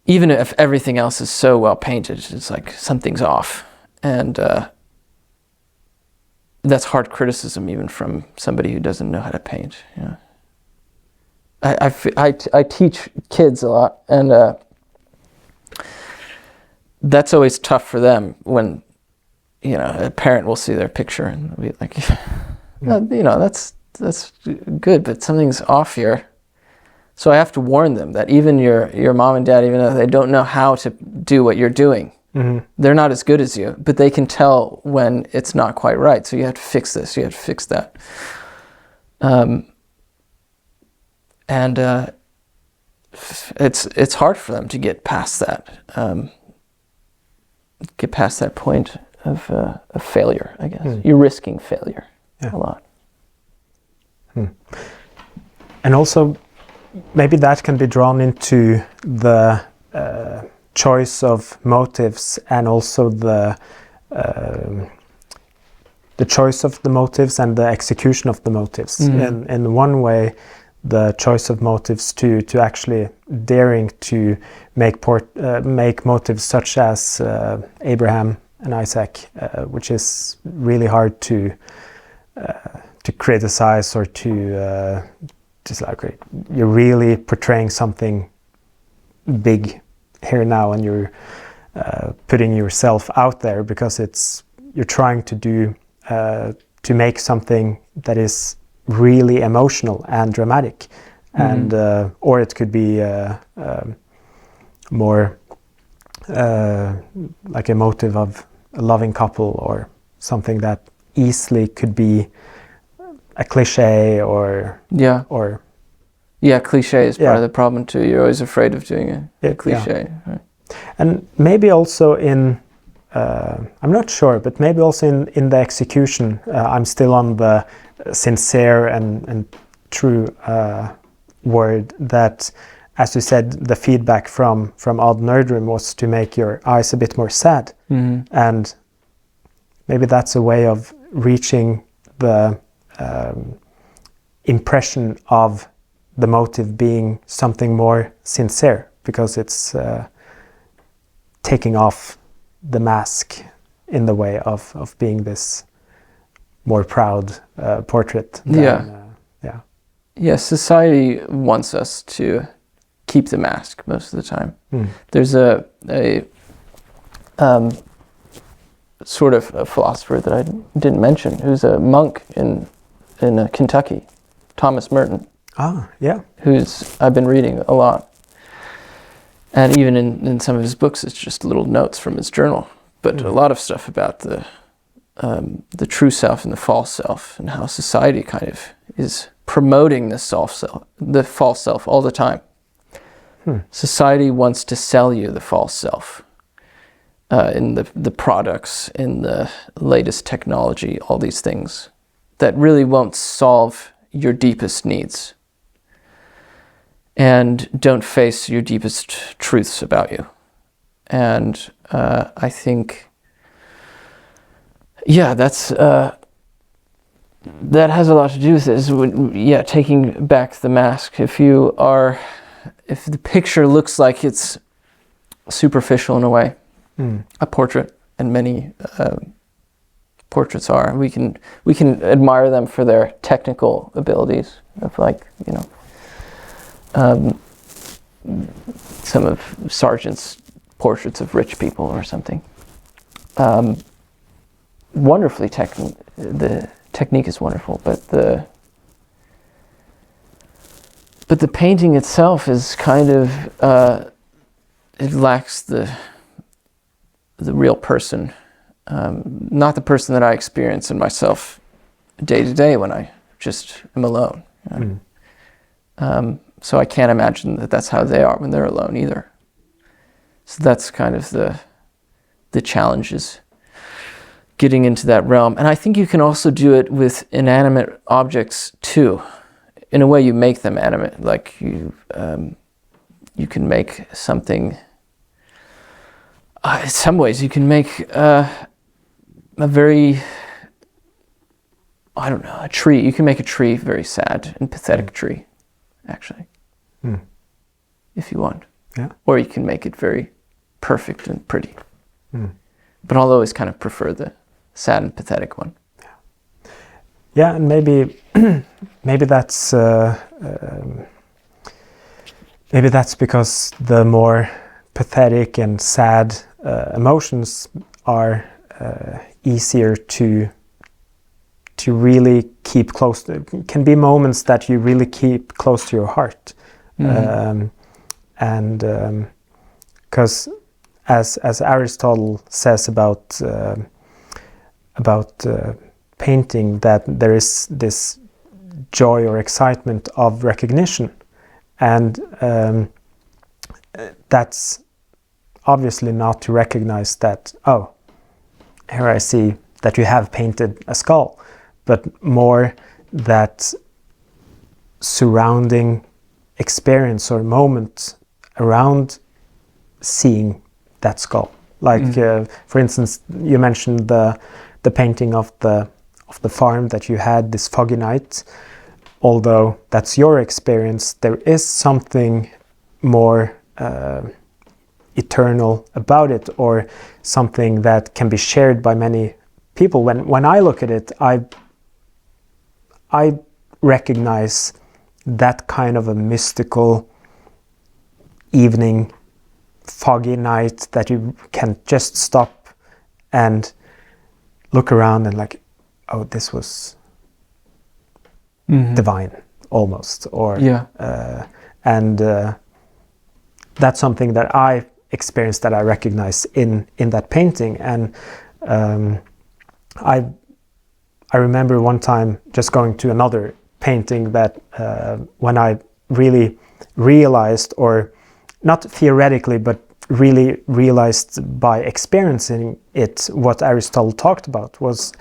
Even if everything else is so well painted, it's like something's off. And that's hard criticism even from somebody who doesn't know how to paint. I teach kids a lot, and that's always tough for them when a parent will see their picture and be like, that's good, but something's off here. So I have to warn them that even your mom and dad, even though they don't know how to do what you're doing, they're not as good as you, but they can tell when it's not quite right. So you have to fix this, you have to fix that. And it's hard for them to get past that, point of failure, I guess. You're risking failure a lot. And also, maybe that can be drawn into the choice of motives, and also the choice of the motives and the execution of the motives. In one way, the choice of motives to actually daring to make motives such as Abraham and Isaac, which is really hard to criticize, or to just like, you're really portraying something big here now, and you're putting yourself out there because you're trying to do to make something that is really emotional and dramatic, and or it could be more like a motive of a loving couple, or something that easily could be a cliche, or cliche is part of the problem too. You're always afraid of doing a cliche. Right? And maybe also in I'm not sure, but maybe also in the execution, I'm still on the sincere and true word that, as you said, the feedback from Odd Nerdrum was to make your eyes a bit more sad. And maybe that's a way of reaching the impression of the motive being something more sincere, because it's taking off the mask in the way of being this more proud portrait than, society wants us to keep the mask most of the time. There's a sort of a philosopher that I didn't mention, who's a monk in Kentucky, Thomas Merton. Who's I've been reading a lot. And even in some of his books, it's just little notes from his journal. But a lot of stuff about the true self and the false self, and how society kind of is promoting the false self all the time. Society wants to sell you the false self in the products, in the latest technology, all these things that really won't solve your deepest needs and don't face your deepest truths about you. And I think, that's that has a lot to do with it. Taking back the mask. If the picture looks like it's superficial in a way, a portrait, and many portraits are, we can admire them for their technical abilities of, like, some of Sargent's portraits of rich people or something. Wonderfully the technique is wonderful, but the painting itself is kind of it lacks the real person, not the person that I experience in myself day to day when I just am alone. So I can't imagine that that's how they are when they're alone either. So that's kind of the challenges, getting into that realm. And I think you can also do it with inanimate objects too. In a way, you make them animate. Like you can make something. In some ways, you can make a very, a tree. You can make a tree very sad and pathetic tree, actually, if you want. Yeah. Or you can make it very perfect and pretty. But I'll always kind of prefer the sad and pathetic one. Yeah, and maybe that's because the more pathetic and sad emotions are easier to really keep close to. Can be moments that you really keep close to your heart, and because as Aristotle says about painting, that there is this joy or excitement of recognition, and that's obviously not to recognize that, oh, here I see that you have painted a skull, but more that surrounding experience or moment around seeing that skull. Like, for instance, you mentioned the painting of the farm that you had this foggy night. Although that's your experience, there is something more eternal about it, or something that can be shared by many people. When I look at it, I recognize that kind of a mystical evening, foggy night that you can just stop and look around and like, oh, this was divine almost, or and that's something that I experienced, that I recognize in that painting. And I remember one time just going to another painting that when I really realized, or not theoretically, but really realized by experiencing it, what Aristotle talked about, was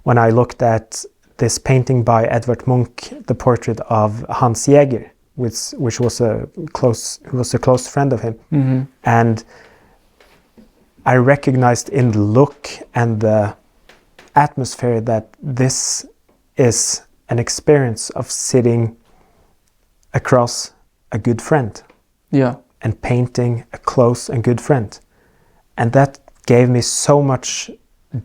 when I looked at this painting by Edvard Munch, the portrait of Hans Jäger, which was a close friend of him. And I recognized in the look and the atmosphere that this is an experience of sitting across a good friend. Yeah. And painting a close and good friend. And that gave me so much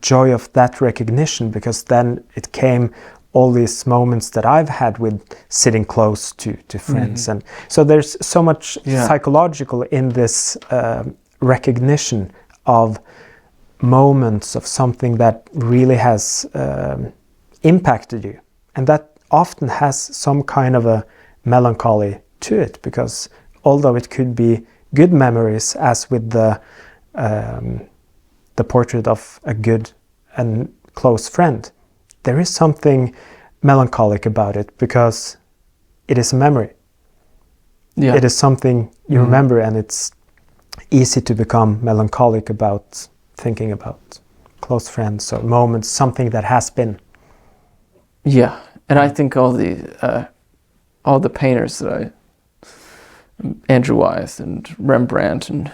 joy of that recognition, because then it came all these moments that I've had with sitting close to friends. And so there's so much psychological in this recognition of moments of something that really has impacted you. And that often has some kind of a melancholy to it, because although it could be good memories, as with the portrait of a good and close friend, there is something melancholic about it because it is a memory. Yeah. It is something you remember, and it's easy to become melancholic about thinking about close friends or moments, something that has been. Yeah, and I think all the painters that Andrew Wyeth and Rembrandt and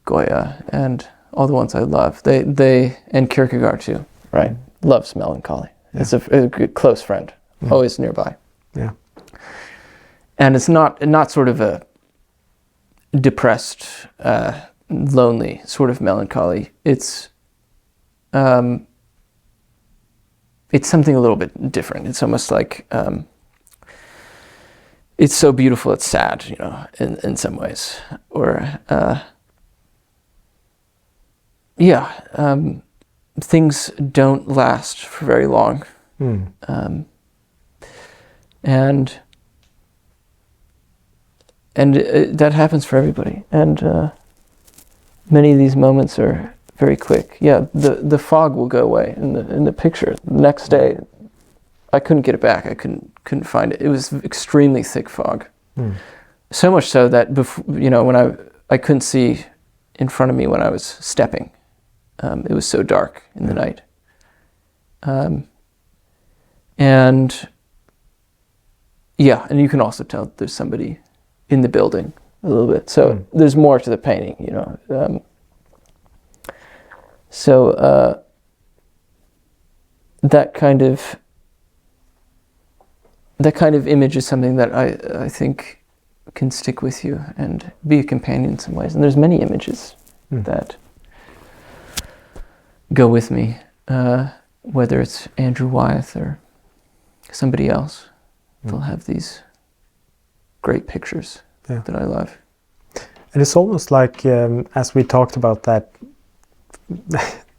Goya and all the ones I love, they and Kierkegaard too, right? Loves melancholy. Yeah. It's a good close friend, always nearby. Yeah. And it's not sort of a depressed, lonely sort of melancholy. It's something a little bit different. It's almost like it's so beautiful it's sad, you know, in some ways. Or things don't last for very long. And that happens for everybody. And many of these moments are very quick. Yeah, the fog will go away in the picture. The next day, I couldn't get it back. I couldn't find it. It was extremely thick fog. So much so that when I couldn't see in front of me when I was stepping. It was so dark in the night. And you can also tell there's somebody in the building a little bit. So there's more to the painting, you know. That kind of image is something that I think can stick with you and be a companion in some ways. And there's many images that go with me, whether it's Andrew Wyeth or somebody else. They'll have these great pictures that I love. And it's almost like, as we talked about, that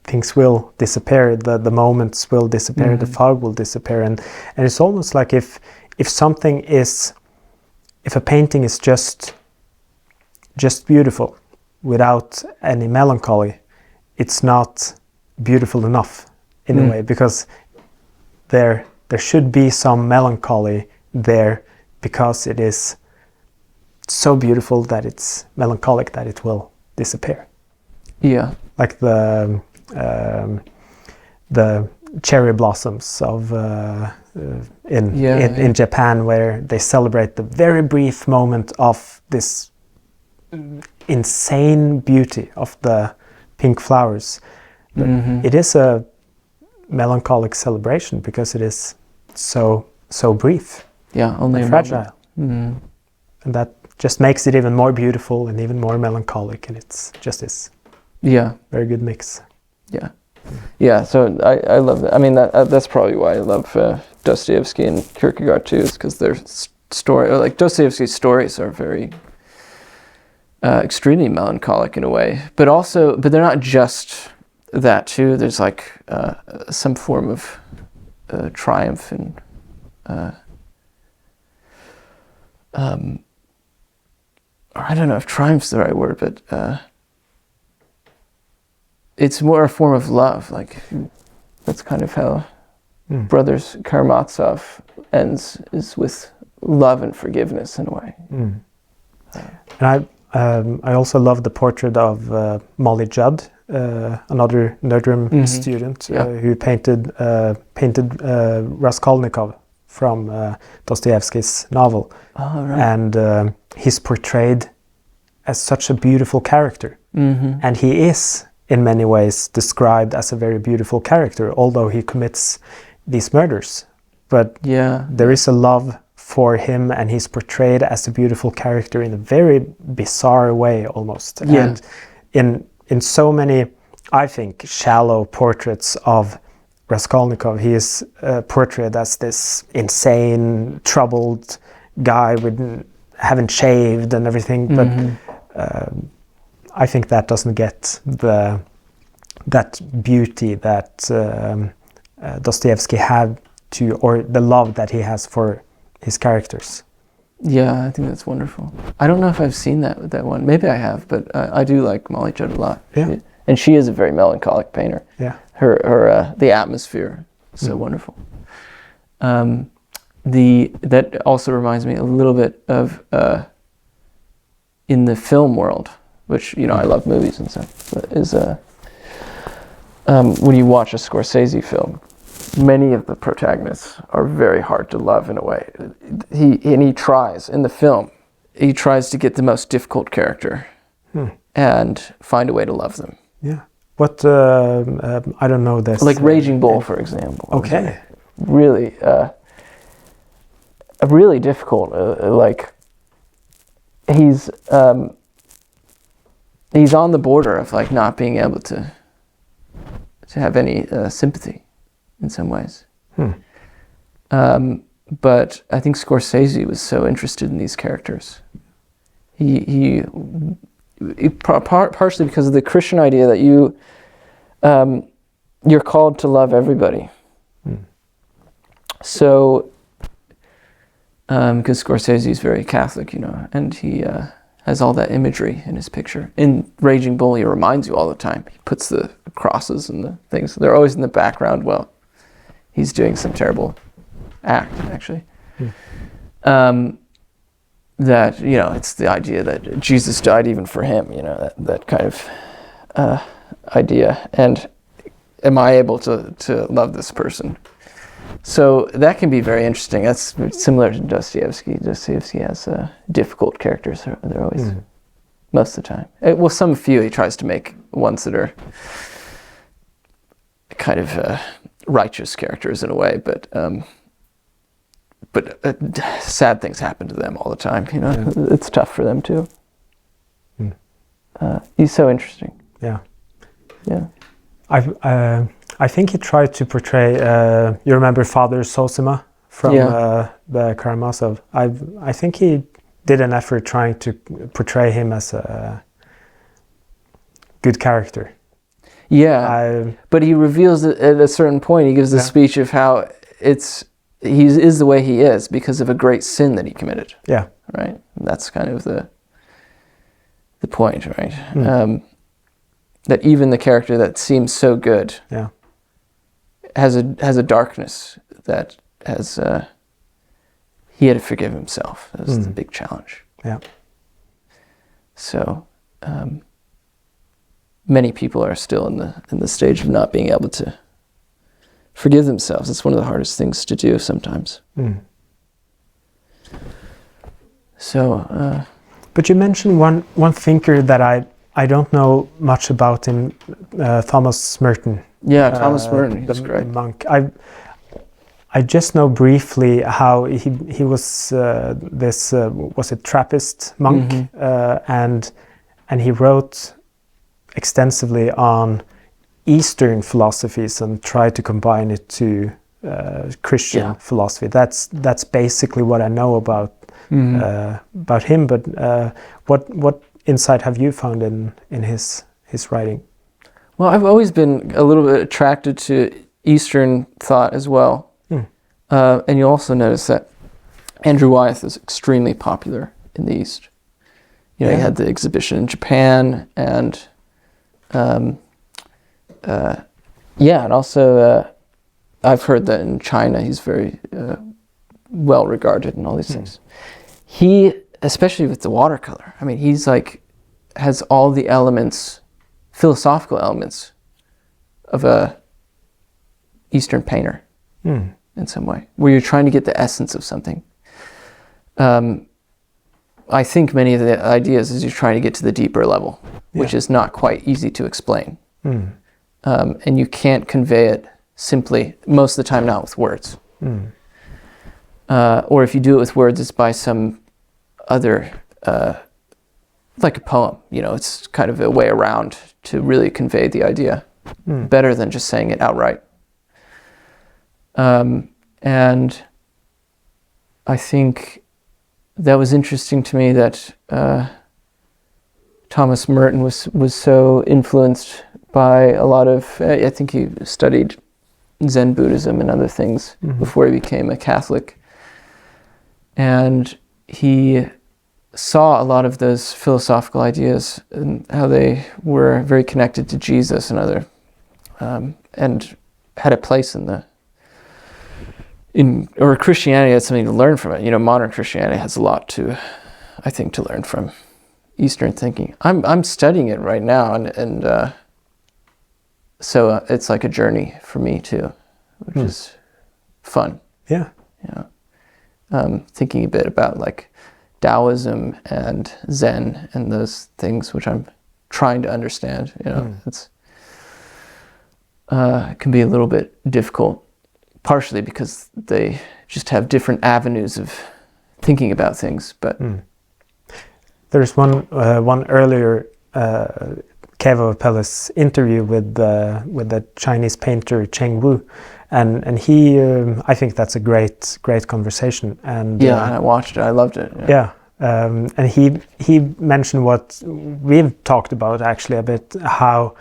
things will disappear, the moments will disappear, the fog will disappear, and it's almost like if a painting is just beautiful without any melancholy, it's not beautiful enough in a way, because there should be some melancholy there, because it is so beautiful that it's melancholic that it will disappear. Yeah, like the cherry blossoms of in Japan, where they celebrate the very brief moment of this insane beauty of the pink flowers. But it is a melancholic celebration because it is so brief. Yeah, only and fragile. And that just makes it even more beautiful and even more melancholic, and it's just this very good mix. Yeah, so I love that. I mean, that's probably why I love Dostoevsky and Kierkegaard too, is because their Dostoevsky's stories are very extremely melancholic in a way, but they're not just that too. There's like some form of triumph and or I don't know if triumph's the right word, but it's more a form of love. Like, that's kind of how Brothers Karamazov ends, is with love and forgiveness in a way. And I also love the portrait of Molly Judd, another Nerdrum student who painted Raskolnikov from Dostoevsky's novel. Oh, right. And he's portrayed as such a beautiful character. And he is, in many ways, described as a very beautiful character, although he commits these murders. But there is a love for him, and he's portrayed as a beautiful character in a very bizarre way, almost. And in so many, I think, shallow portraits of Raskolnikov, he is portrayed as this insane, troubled guy with haven't shaved and everything. But I think that doesn't get that beauty that Dostoevsky had to, or the love that he has for his characters. Yeah, I think that's wonderful. I don't know if I've seen that one. Maybe I have, but I do like Molly Judd a lot. And she is a very melancholic painter. Yeah. Her the atmosphere is so wonderful. That also reminds me a little bit of in the film world, which, you know, I love movies and stuff, is when you watch a Scorsese film, many of the protagonists are very hard to love in a way. He tries, in the film, he tries to get the most difficult character and find a way to love them. Yeah. What, I don't know this. Like Raging Bull, for example. Okay. Really, really difficult. Like, he's on the border of like not being able to have any sympathy in some ways. But I think Scorsese was so interested in these characters. He partially because of the Christian idea that you're called to love everybody. So, because Scorsese is very Catholic, you know, and he has all that imagery in his picture. In Raging Bull, he reminds you all the time. He puts the crosses and the things. They're always in the background while he's doing some terrible act, actually. That, you know, it's the idea that Jesus died even for him, you know, that kind of idea. And am I able to love this person? So that can be very interesting. That's similar to Dostoevsky. Dostoevsky has difficult characters. They're always, most of the time. Well, few he tries to make ones that are kind of righteous characters in a way, but sad things happen to them all the time. You know, it's tough for them too. He's so interesting. Yeah. I think he tried to portray. You remember Father Zosima from the Karamazov? I think he did an effort trying to portray him as a good character. Yeah, but he reveals it at a certain point. He gives a speech of how he is the way he is because of a great sin that he committed. Yeah, right. And that's kind of the point, right? That even the character that seems so good, has a darkness that he had to forgive himself. That was the big challenge. Yeah. So many people are still in the stage of not being able to forgive themselves. It's one of the hardest things to do sometimes. So. But you mentioned one thinker that I don't know much about him, Thomas Merton. Yeah, Thomas Merton, he's great. Monk. I just know briefly how he was was it Trappist monk, and he wrote extensively on Eastern philosophies and tried to combine it to Christian philosophy. That's basically what I know about him. But what insight have you found in his writing? Well, I've always been a little bit attracted to Eastern thought as well. And you'll also notice that Andrew Wyeth is extremely popular in the East. You know, he had the exhibition in Japan, and and also I've heard that in China he's very well regarded and all these things. He, especially with the watercolor, I mean, he's like, has all the elements, philosophical elements of a Eastern painter in some way, where you're trying to get the essence of something. I think many of the ideas is you're trying to get to the deeper level, which is not quite easy to explain. And you can't convey it simply, most of the time not with words. Or if you do it with words, it's by some other, like a poem, you know, it's kind of a way around to really convey the idea better than just saying it outright. And I think that was interesting to me that Thomas Merton was so influenced by a lot of, I think he studied Zen Buddhism and other things before he became a Catholic. And he saw a lot of those philosophical ideas and how they were very connected to Jesus and other, and had a place or Christianity had something to learn from it. Modern Christianity has a lot to learn from Eastern thinking. I'm studying it right now, and so it's like a journey for me too, which is fun. Yeah. Thinking a bit about like Taoism and Zen and those things, which I'm trying to understand. It's it can be a little bit difficult, partially because they just have different avenues of thinking about things. But there's one earlier Kevo Apelles interview with the Chinese painter Cheng Wu, and he I think that's a great conversation. And and I watched it. I loved it. And he mentioned what we've talked about actually a bit, how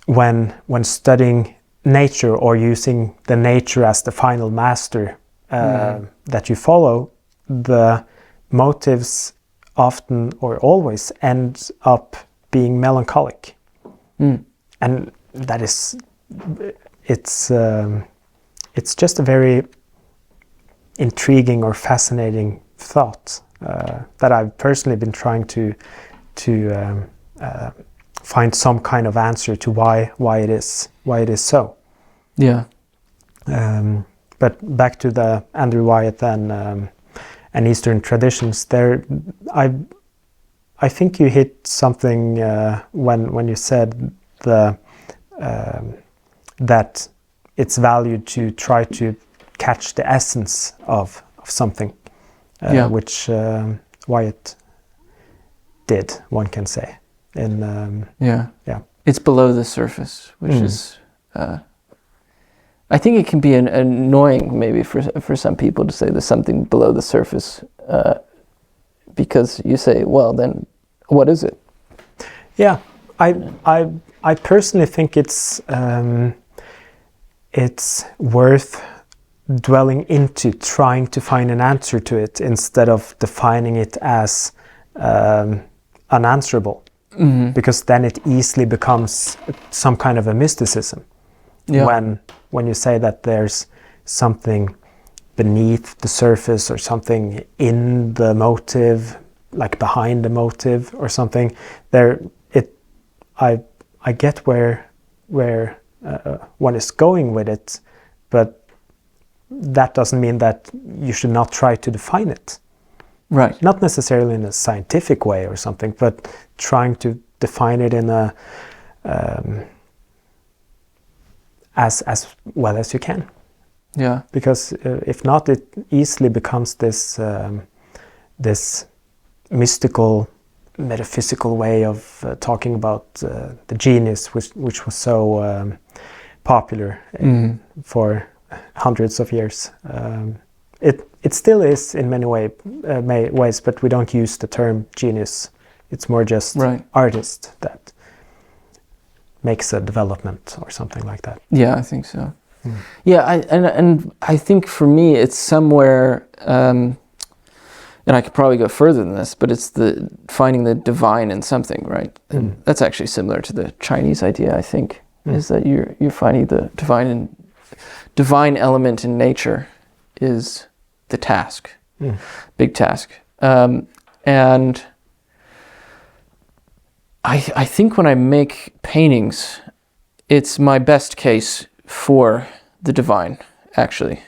when studying nature or using the nature as the final master that you follow, the motives often or always end up being melancholic. And that is, it's just a very intriguing or fascinating thought that I've personally been trying to find some kind of answer to why it is so. Yeah. But back to the Andrew Wyeth and Eastern traditions, there, I think you hit something when you said that it's valued to try to catch the essence of something, which Wyeth did, one can say. It's below the surface, which is. I think it can be annoying maybe for some people to say there's something below the surface, because you say, well, then what is it? Yeah, I personally think it's worth dwelling into trying to find an answer to it instead of defining it as unanswerable, because then it easily becomes some kind of a mysticism. When you say that there's something beneath the surface or something in the motive, like behind the motive or something, I get where one is going with it, but that doesn't mean that you should not try to define it. Right. Not necessarily in a scientific way or something, but trying to define it in a as well as you can. Yeah. Because if not, it easily becomes this mystical, metaphysical way of talking about the genius, which was so popular for hundreds of years. It still is in many ways, but we don't use the term genius. It's more just artist that makes a development or something like that. Yeah, I think so. Yeah, and I think for me it's somewhere, and I could probably go further than this, but it's finding the divine in something, right? And that's actually similar to the Chinese idea, I think, is that you're finding the divine element in nature is the task, big task. And I think when I make paintings, it's my best case for the divine, actually.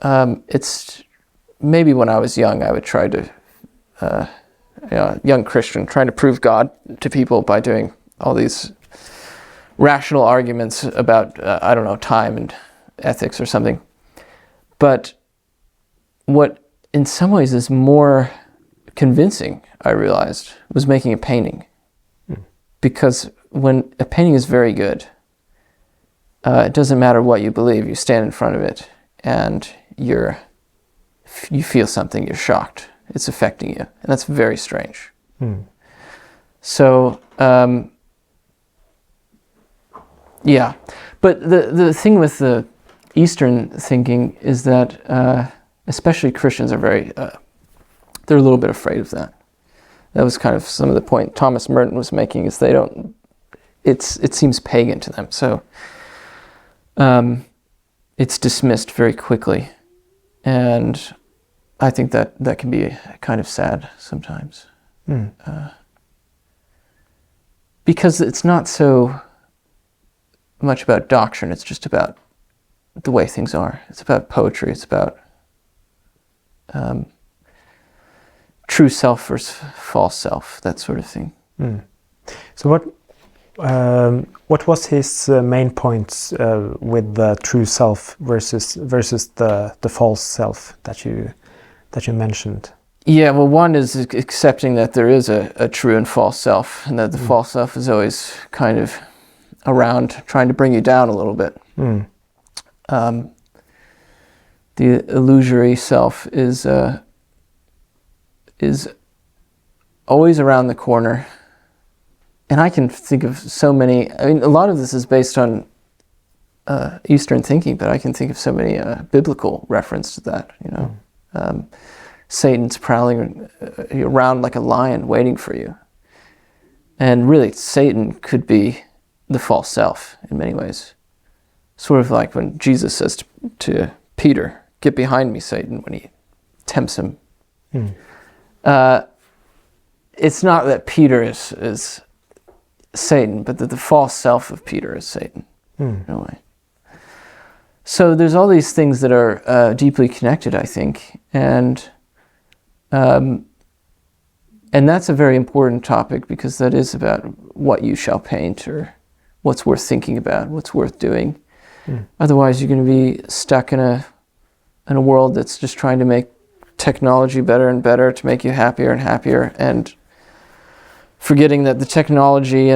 It's maybe when I was young, I would try to, young Christian, trying to prove God to people by doing all these rational arguments about, time and ethics or something. But what in some ways is more convincing, I realized, was making a painting. Because when a painting is very good, it doesn't matter what you believe, you stand in front of it and you feel something, you're shocked, it's affecting you, and that's very strange. So, but the thing with the Eastern thinking is that, especially Christians are they're they're a little bit afraid of that. That was kind of some of the point Thomas Merton was making, is they don't, it seems pagan to them. So it's dismissed very quickly. And I think that can be kind of sad sometimes. Because it's not so much about doctrine, it's just about the way things are. It's about poetry, it's about true self versus false self, that sort of thing. So what was his main points with the true self versus the false self that you mentioned? Yeah, well, one is accepting that there is a true and false self, and that the false self is always kind of around trying to bring you down a little bit. The illusory self is always around the corner. And I can think of so many, I mean, a lot of this is based on Eastern thinking, but I can think of so many biblical references to that, you know. Satan's prowling around like a lion waiting for you. And really, Satan could be the false self in many ways. Sort of like when Jesus says to Peter, "Get behind me, Satan," when he tempts him. It's not that Peter is Satan, but that the false self of Peter is Satan, in a way. So there's all these things that are deeply connected, I think, and that's a very important topic, because that is about what you shall paint, or what's worth thinking about, what's worth doing. Otherwise, you're going to be stuck in a world that's just trying to make technology better and better to make you happier and happier, and forgetting that the technology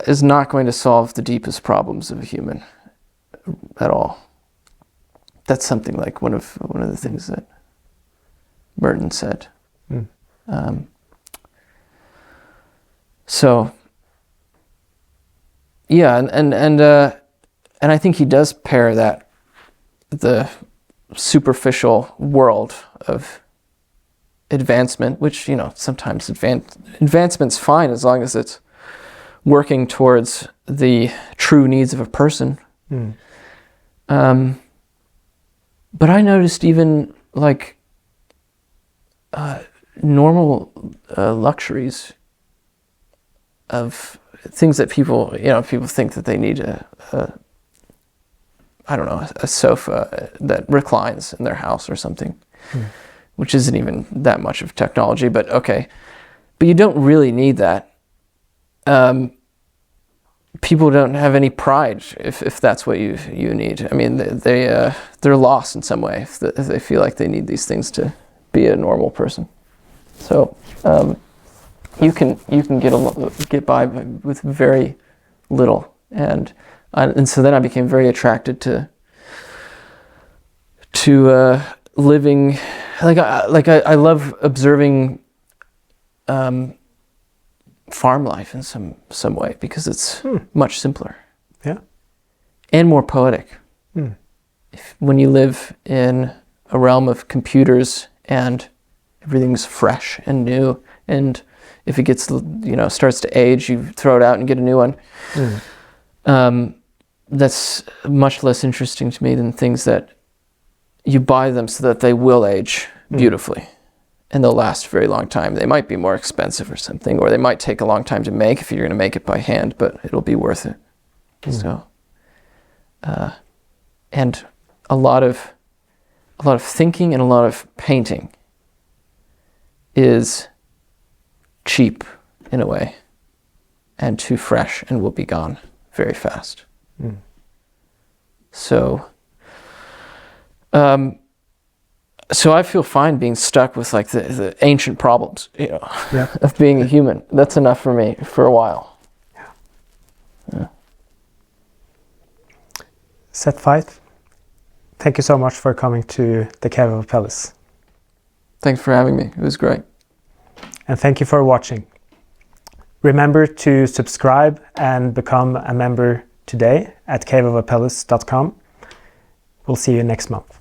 is not going to solve the deepest problems of a human at all. That's something like one of the things that Merton said. So yeah, and I think he does pair that, the superficial world of advancement, which, you know, sometimes advancement's fine as long as it's working towards the true needs of a person. But I noticed even like normal luxuries of things that people think that they need a sofa that reclines in their house or something, which isn't even that much of technology, but okay. But you don't really need that. People don't have any pride if that's what you need. I mean, they're lost in some way if they feel like they need these things to be a normal person. So you can get by with very little, and so then I became very attracted to living. I love observing farm life in some way, because it's much simpler, and more poetic. When you live in a realm of computers and everything's fresh and new, and if it gets, starts to age, you throw it out and get a new one. That's much less interesting to me than things that you buy them so that they will age beautifully and they'll last a very long time. They might be more expensive or something, or they might take a long time to make if you're going to make it by hand, but it'll be worth it. So, and a lot of thinking and a lot of painting is cheap in a way, and too fresh, and will be gone very fast. So I feel fine being stuck with like the ancient problems, of being a human. That's enough for me for a while. Seth Fite, thank you so much for coming to the Cave of Apelles. Thanks for having me. It was great. And thank you for watching. Remember to subscribe and become a member today at caveofapelles.com. We'll see you next month.